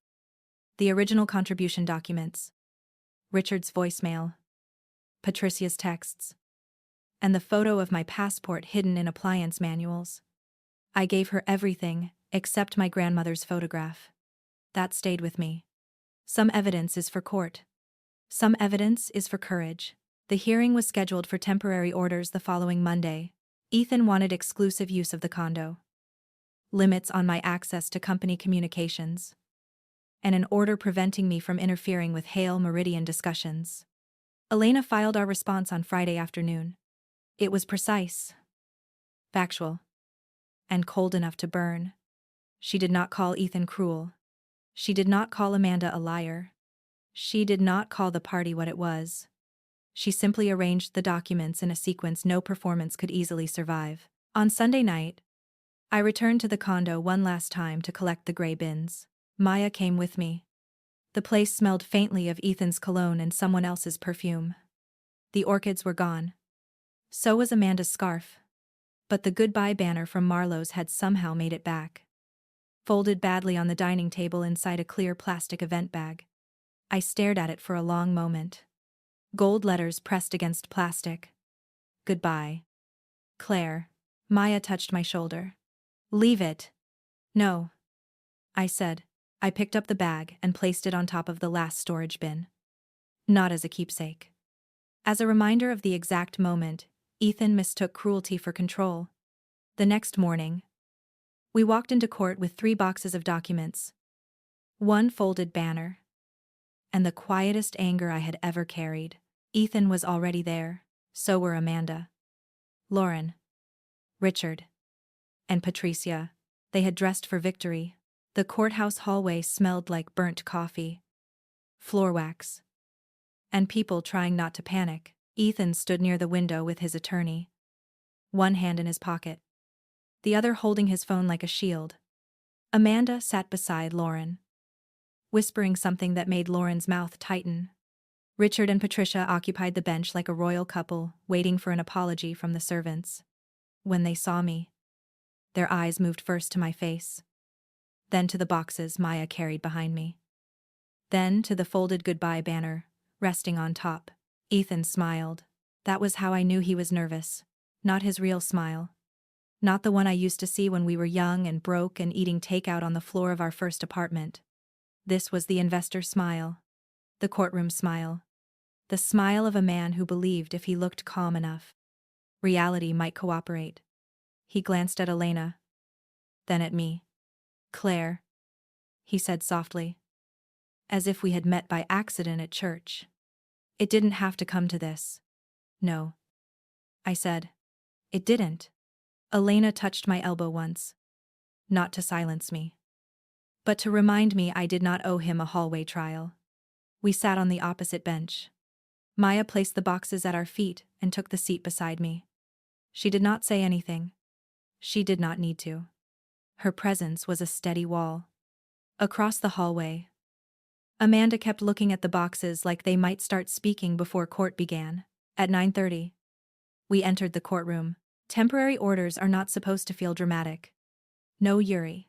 the original contribution documents, Richard's voicemail, Patricia's texts, and the photo of my passport hidden in appliance manuals. I gave her everything except my grandmother's photograph. That stayed with me. Some evidence is for court. Some evidence is for courage. The hearing was scheduled for temporary orders the following Monday. Ethan wanted exclusive use of the condo, limits on my access to company communications, and an order preventing me from interfering with Hale Meridian discussions. Elena filed our response on Friday afternoon. It was precise, factual, and cold enough to burn. She did not call Ethan cruel. She did not call Amanda a liar. She did not call the party what it was. She simply arranged the documents in a sequence no performance could easily survive. On Sunday night, I returned to the condo one last time to collect the gray bins. Maya came with me. The place smelled faintly of Ethan's cologne and someone else's perfume. The orchids were gone. So was Amanda's scarf. But the goodbye banner from Marlowe's had somehow made it back, folded badly on the dining table inside a clear plastic event bag. I stared at it for a long moment. Gold letters pressed against plastic. Goodbye, Claire. Maya touched my shoulder. "Leave it." "No," I said. I picked up the bag and placed it on top of the last storage bin. Not as a keepsake. As a reminder of the exact moment Ethan mistook cruelty for control. The next morning, we walked into court with 3 boxes of documents, 1 folded banner, and the quietest anger I had ever carried. Ethan was already there. So were Amanda, Lauren, Richard, and Patricia. They had dressed for victory. The courthouse hallway smelled like burnt coffee, floor wax, and people trying not to panic. Ethan stood near the window with his attorney, one hand in his pocket, the other holding his phone like a shield. Amanda sat beside Lauren, whispering something that made Lauren's mouth tighten. Richard and Patricia occupied the bench like a royal couple, waiting for an apology from the servants. When they saw me, their eyes moved first to my face, then to the boxes Maya carried behind me, then to the folded goodbye banner, resting on top. Ethan smiled. That was how I knew he was nervous. Not his real smile. Not the one I used to see when we were young and broke and eating takeout on the floor of our first apartment. This was the investor smile. The courtroom smile. The smile of a man who believed if he looked calm enough, reality might cooperate. He glanced at Elena, then at me. "Claire," he said softly, as if we had met by accident at church. "It didn't have to come to this." "No," I said. "It didn't." Elena touched my elbow once. Not to silence me, but to remind me I did not owe him a hallway trial. We sat on the opposite bench. Maya placed the boxes at our feet and took the seat beside me. She did not say anything. She did not need to. Her presence was a steady wall. Across the hallway, Amanda kept looking at the boxes like they might start speaking before court began. At 9:30, we entered the courtroom. Temporary orders are not supposed to feel dramatic. No Yuri.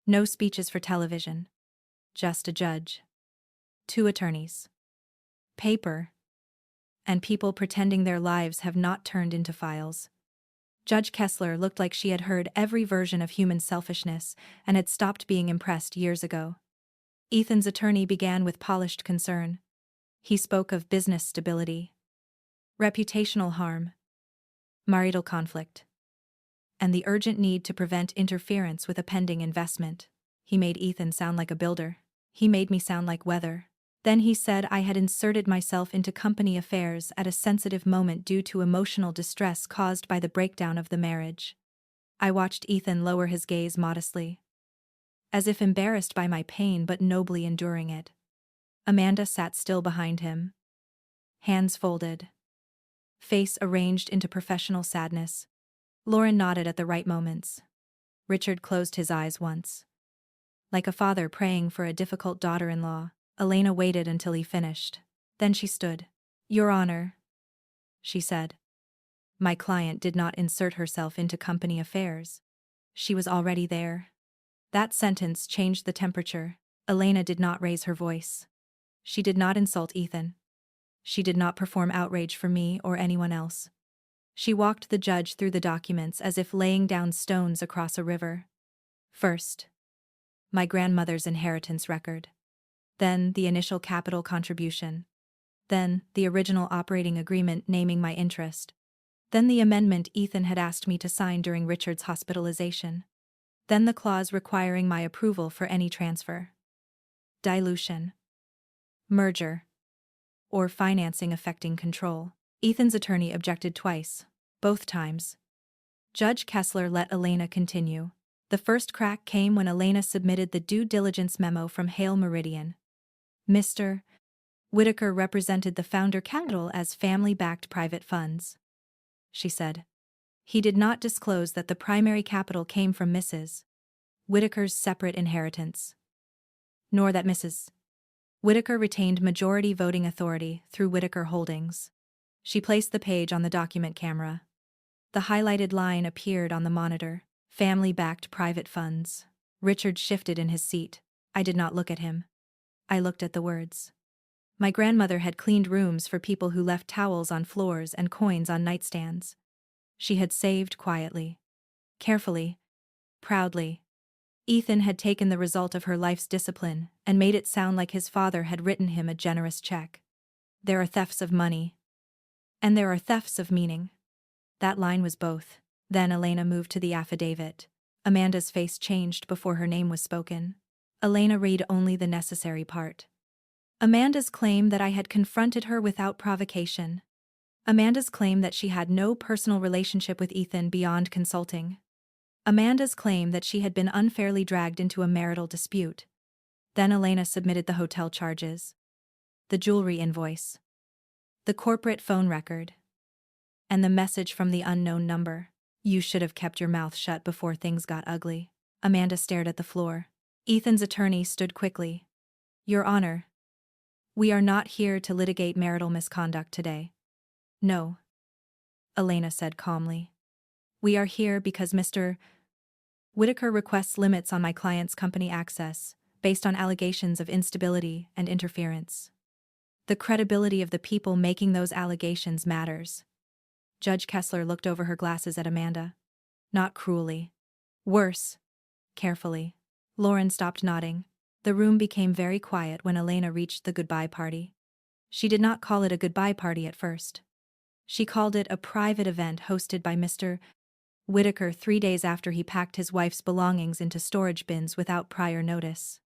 No speeches for television. Just a judge. 2 attorneys. Paper. And people pretending their lives have not turned into files. Judge Kessler looked like she had heard every version of human selfishness and had stopped being impressed years ago. Ethan's attorney began with polished concern. He spoke of business stability, reputational harm, marital conflict, and the urgent need to prevent interference with a pending investment. He made Ethan sound like a builder. He made me sound like weather. Then he said I had inserted myself into company affairs at a sensitive moment due to emotional distress caused by the breakdown of the marriage. I watched Ethan lower his gaze modestly, as if embarrassed by my pain but nobly enduring it. Amanda sat still behind him, hands folded, face arranged into professional sadness. Lauren nodded at the right moments. Richard closed his eyes once, like a father praying for a difficult daughter-in-law. Elena waited until he finished. Then she stood. "Your Honor," she said. "My client did not insert herself into company affairs. She was already there." That sentence changed the temperature. Elena did not raise her voice. She did not insult Ethan. She did not perform outrage for me or anyone else. She walked the judge through the documents as if laying down stones across a river. First, my grandmother's inheritance record. Then the initial capital contribution. Then the original operating agreement naming my interest. Then the amendment Ethan had asked me to sign during Richard's hospitalization. Then the clause requiring my approval for any transfer, dilution, merger, or financing affecting control. Ethan's attorney objected twice. Both times, Judge Kessler let Elena continue. The first crack came when Elena submitted the due diligence memo from Hale Meridian. Mr. Whitaker represented the founder capital as family-backed private funds, she said. He did not disclose that the primary capital came from Mrs. Whitaker's separate inheritance, nor that Mrs. Whitaker retained majority voting authority through Whitaker Holdings. She placed the page on the document camera. The highlighted line appeared on the monitor. Family-backed private funds. Richard shifted in his seat. I did not look at him. I looked at the words. My grandmother had cleaned rooms for people who left towels on floors and coins on nightstands. She had saved quietly, carefully, proudly. Ethan had taken the result of her life's discipline and made it sound like his father had written him a generous check. There are thefts of money, and there are thefts of meaning. That line was both. Then Elena moved to the affidavit. Amanda's face changed before her name was spoken. Elena read only the necessary part. Amanda's claim that I had confronted her without provocation. Amanda's claim that she had no personal relationship with Ethan beyond consulting. Amanda's claim that she had been unfairly dragged into a marital dispute. Then Elena submitted the hotel charges, the jewelry invoice, the corporate phone record, and the message from the unknown number. You should have kept your mouth shut before things got ugly. Amanda stared at the floor. Ethan's attorney stood quickly. Your Honor, we are not here to litigate marital misconduct today. No, Elena said calmly. We are here because Mr. Whitaker requests limits on my client's company access, based on allegations of instability and interference. The credibility of the people making those allegations matters. Judge Kessler looked over her glasses at Amanda. Not cruelly. Worse. Carefully. Lauren stopped nodding. The room became very quiet when Elena reached the goodbye party. She did not call it a goodbye party at first. She called it a private event hosted by Mr. Whitaker 3 days after he packed his wife's belongings into storage bins without prior notice.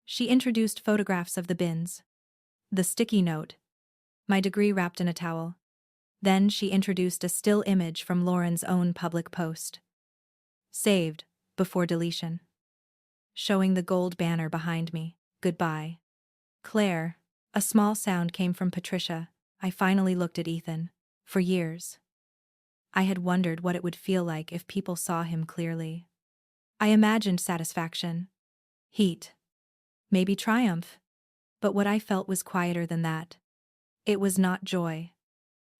She introduced photographs of the bins. The sticky note. My degree wrapped in a towel. Then she introduced a still image from Lauren's own public post. Saved, before deletion. Showing the gold banner behind me. Goodbye. Claire. A small sound came from Patricia. I finally looked at Ethan. For years, I had wondered what it would feel like if people saw him clearly. I imagined satisfaction. Heat. Maybe triumph. But what I felt was quieter than that. It was not joy.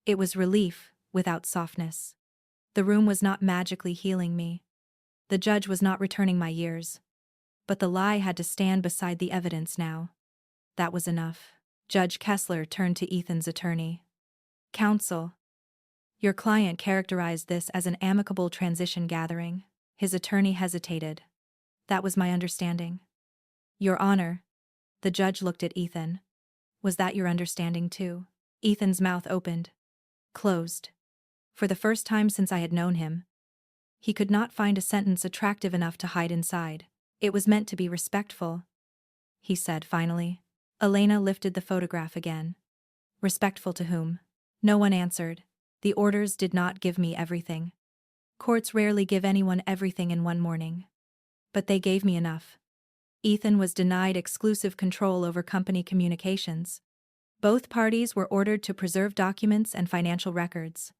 It was relief, without softness. The room was not magically healing me. The judge was not returning my years. But the lie had to stand beside the evidence now. That was enough. Judge Kessler turned to Ethan's attorney. Counsel. Your client characterized this as an amicable transition gathering. His attorney hesitated. That was my understanding. Your Honor. The judge looked at Ethan. Was that your understanding too? Ethan's mouth opened. Closed. For the first time since I had known him, he could not find a sentence attractive enough to hide inside. It was meant to be respectful, he said finally. Elena lifted the photograph again. Respectful to whom? No one answered. The orders did not give me everything. Courts rarely give anyone everything in one morning. But they gave me enough. Ethan was denied exclusive control over company communications. Both parties were ordered to preserve documents and financial records.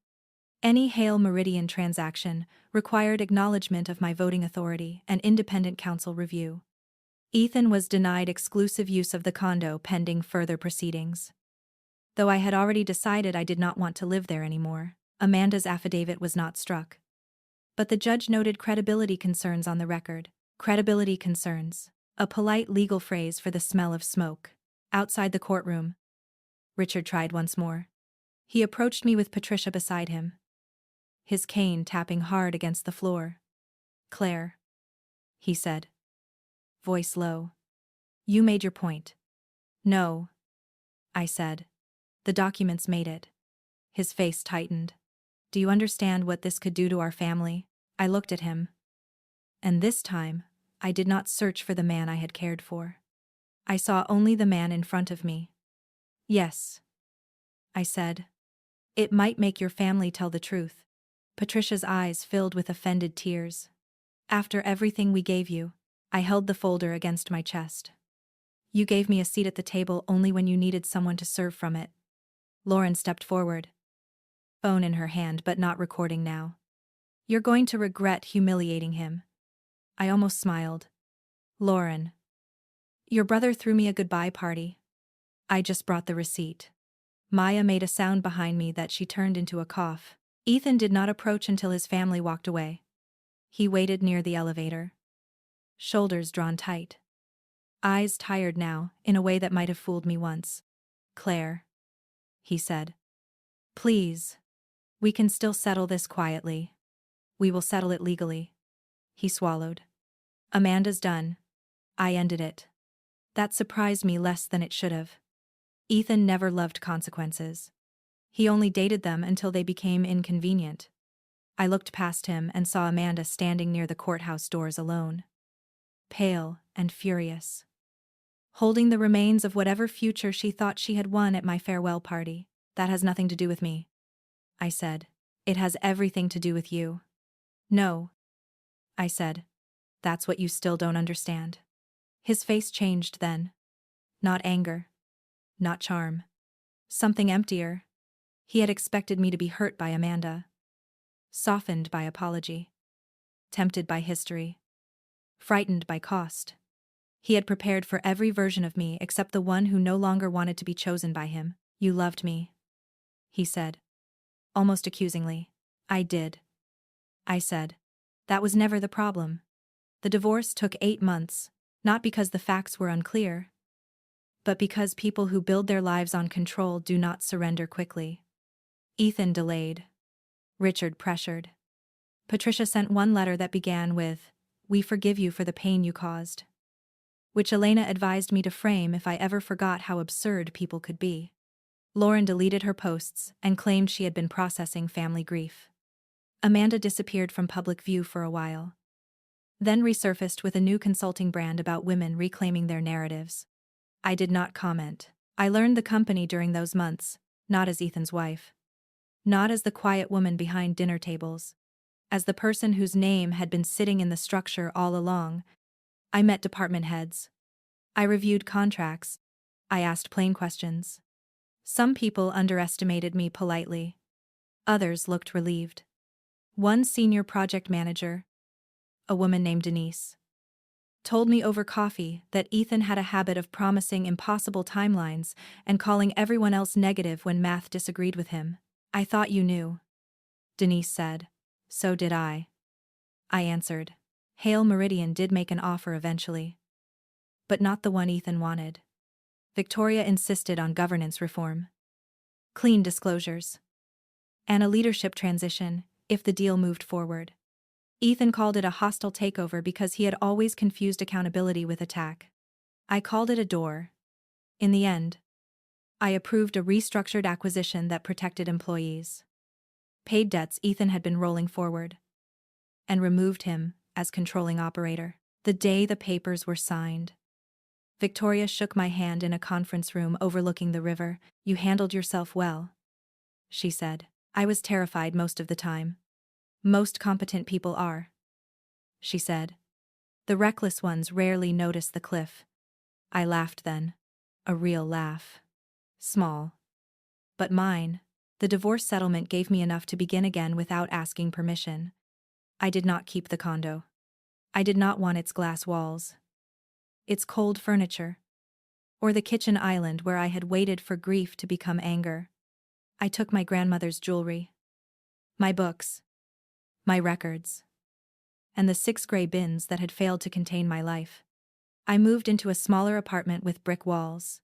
Any Hale Meridian transaction required acknowledgement of my voting authority and independent counsel review. Ethan was denied exclusive use of the condo pending further proceedings. Though I had already decided I did not want to live there anymore, Amanda's affidavit was not struck. But the judge noted credibility concerns on the record. Credibility concerns. A polite legal phrase for the smell of smoke. Outside the courtroom. Richard tried once more. He approached me with Patricia beside him, his cane tapping hard against the floor. Claire, he said. Voice low. You made your point. No, I said. The documents made it. His face tightened. Do you understand what this could do to our family? I looked at him. And this time, I did not search for the man I had cared for. I saw only the man in front of me. Yes, I said. It might make your family tell the truth. Patricia's eyes filled with offended tears. After everything we gave you, I held the folder against my chest. You gave me a seat at the table only when you needed someone to serve from it. Lauren stepped forward. Phone in her hand but not recording now. You're going to regret humiliating him. I almost smiled. Lauren. Your brother threw me a goodbye party. I just brought the receipt. Maya made a sound behind me that she turned into a cough. Ethan did not approach until his family walked away. He waited near the elevator. Shoulders drawn tight. Eyes tired now, in a way that might have fooled me once. Claire, he said. Please. We can still settle this quietly. We will settle it legally. He swallowed. Amanda's done. I ended it. That surprised me less than it should have. Ethan never loved consequences. He only dated them until they became inconvenient. I looked past him and saw Amanda standing near the courthouse doors alone. Pale and furious. Holding the remains of whatever future she thought she had won at my farewell party. That has nothing to do with me, I said. It has everything to do with you. No, I said. That's what you still don't understand. His face changed then. Not anger. Not charm. Something emptier. He had expected me to be hurt by Amanda. Softened by apology. Tempted by history. frightened by cost. He had prepared for every version of me except the one who no longer wanted to be chosen by him. "You loved me," he said, almost accusingly. "I did," I said. "That was never the problem." The divorce took 8 months, not because the facts were unclear, but because people who build their lives on control do not surrender quickly. Ethan delayed. Richard pressured. Patricia sent one letter that began with, "We forgive you for the pain you caused," which Elena advised me to frame if I ever forgot how absurd people could be. Lauren deleted her posts and claimed she had been processing family grief. Amanda disappeared from public view for a while, then resurfaced with a new consulting brand about women reclaiming their narratives. I did not comment. I learned the company during those months, not as Ethan's wife. Not as the quiet woman behind dinner tables. As the person whose name had been sitting in the structure all along. I met department heads. I reviewed contracts. I asked plain questions. Some people underestimated me politely. Others looked relieved. One senior project manager, a woman named Denise, told me over coffee that Ethan had a habit of promising impossible timelines and calling everyone else negative when math disagreed with him. "I thought you knew," Denise said. "So did I," I answered. Hale Meridian did make an offer eventually. But not the one Ethan wanted. Victoria insisted on governance reform, clean disclosures, and a leadership transition if the deal moved forward. Ethan called it a hostile takeover because he had always confused accountability with attack. I called it a door. In the end, I approved a restructured acquisition that protected employees. Paid debts Ethan had been rolling forward, and removed him as controlling operator. The day the papers were signed, Victoria shook my hand in a conference room overlooking the river. "You handled yourself well," she said. "I was terrified most of the time. Most competent people are," she said. "The reckless ones rarely notice the cliff." I laughed then. A real laugh. Small. But mine. The divorce settlement gave me enough to begin again without asking permission. I did not keep the condo. I did not want its glass walls, its cold furniture, or the kitchen island where I had waited for grief to become anger. I took my grandmother's jewelry, my books, my records, and the 6 gray bins that had failed to contain my life. I moved into a smaller apartment with brick walls,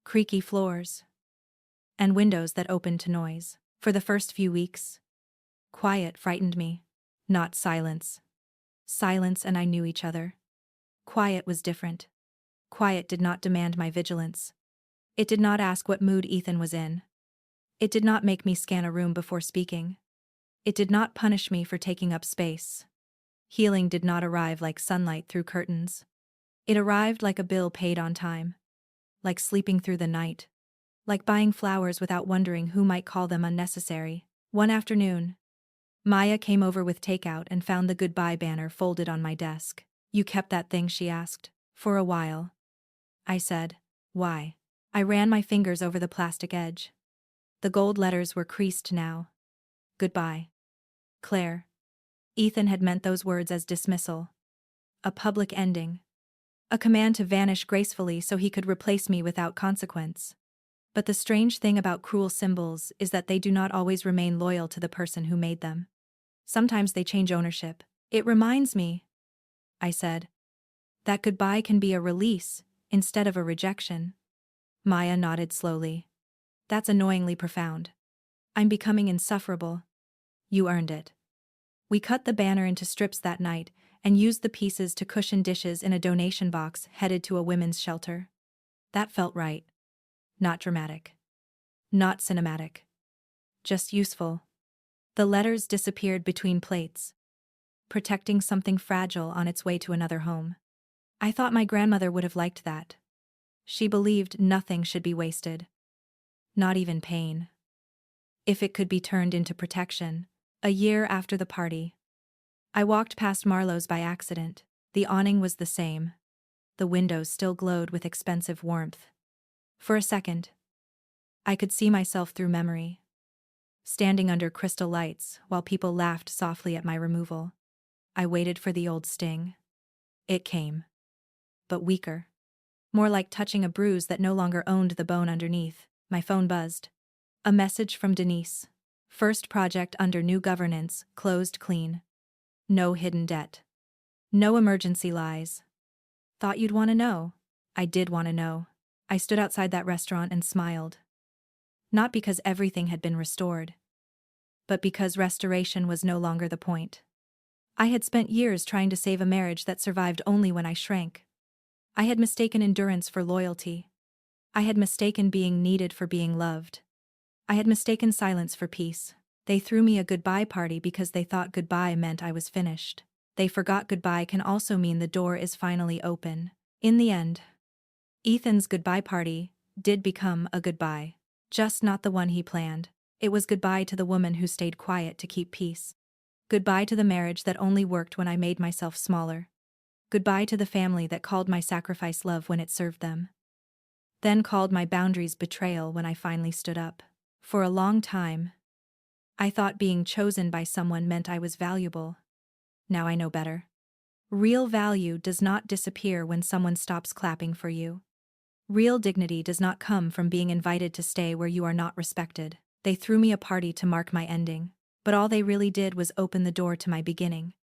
creaky floors, and windows that opened to noise. For the first few weeks, quiet frightened me, not silence. Silence and I knew each other. Quiet was different. Quiet did not demand my vigilance. It did not ask what mood Ethan was in. It did not make me scan a room before speaking. It did not punish me for taking up space. Healing did not arrive like sunlight through curtains. It arrived like a bill paid on time. Like sleeping through the night. Like buying flowers without wondering who might call them unnecessary. One afternoon, Maya came over with takeout and found the goodbye banner folded on my desk. "You kept that thing?" she asked. "For a while," I said. "Why?" I ran my fingers over the plastic edge. The gold letters were creased now. "Goodbye, Claire." Ethan had meant those words as dismissal. A public ending. A command to vanish gracefully so he could replace me without consequence. But the strange thing about cruel symbols is that they do not always remain loyal to the person who made them. Sometimes they change ownership. "It reminds me," I said, "that goodbye can be a release instead of a rejection." Maya nodded slowly. "That's annoyingly profound. I'm becoming insufferable." "You earned it." We cut the banner into strips that night and used the pieces to cushion dishes in a donation box headed to a women's shelter. That felt right. Not dramatic. Not cinematic. Just useful. The letters disappeared between plates, protecting something fragile on its way to another home. I thought my grandmother would have liked that. She believed nothing should be wasted. Not even pain. If it could be turned into protection. A year after the party, I walked past Marlowe's by accident. The awning was the same. The windows still glowed with expensive warmth. For a second, I could see myself through memory, standing under crystal lights while people laughed softly at my removal. I waited for the old sting. It came. But weaker. More like touching a bruise that no longer owned the bone underneath. My phone buzzed. A message from Denise. First project under new governance, closed clean. No hidden debt. No emergency lies. Thought you'd want to know. I did want to know. I stood outside that restaurant and smiled. Not because everything had been restored, but because restoration was no longer the point. I had spent years trying to save a marriage that survived only when I shrank. I had mistaken endurance for loyalty. I had mistaken being needed for being loved. I had mistaken silence for peace. They threw me a goodbye party because they thought goodbye meant I was finished. They forgot goodbye can also mean the door is finally open. In the end, Ethan's goodbye party did become a goodbye. Just not the one he planned. It was goodbye to the woman who stayed quiet to keep peace. Goodbye to the marriage that only worked when I made myself smaller. Goodbye to the family that called my sacrifice love when it served them. Then called my boundaries betrayal when I finally stood up. For a long time, I thought being chosen by someone meant I was valuable. Now I know better. Real value does not disappear when someone stops clapping for you. Real dignity does not come from being invited to stay where you are not respected. They threw me a party to mark my ending, but all they really did was open the door to my beginning.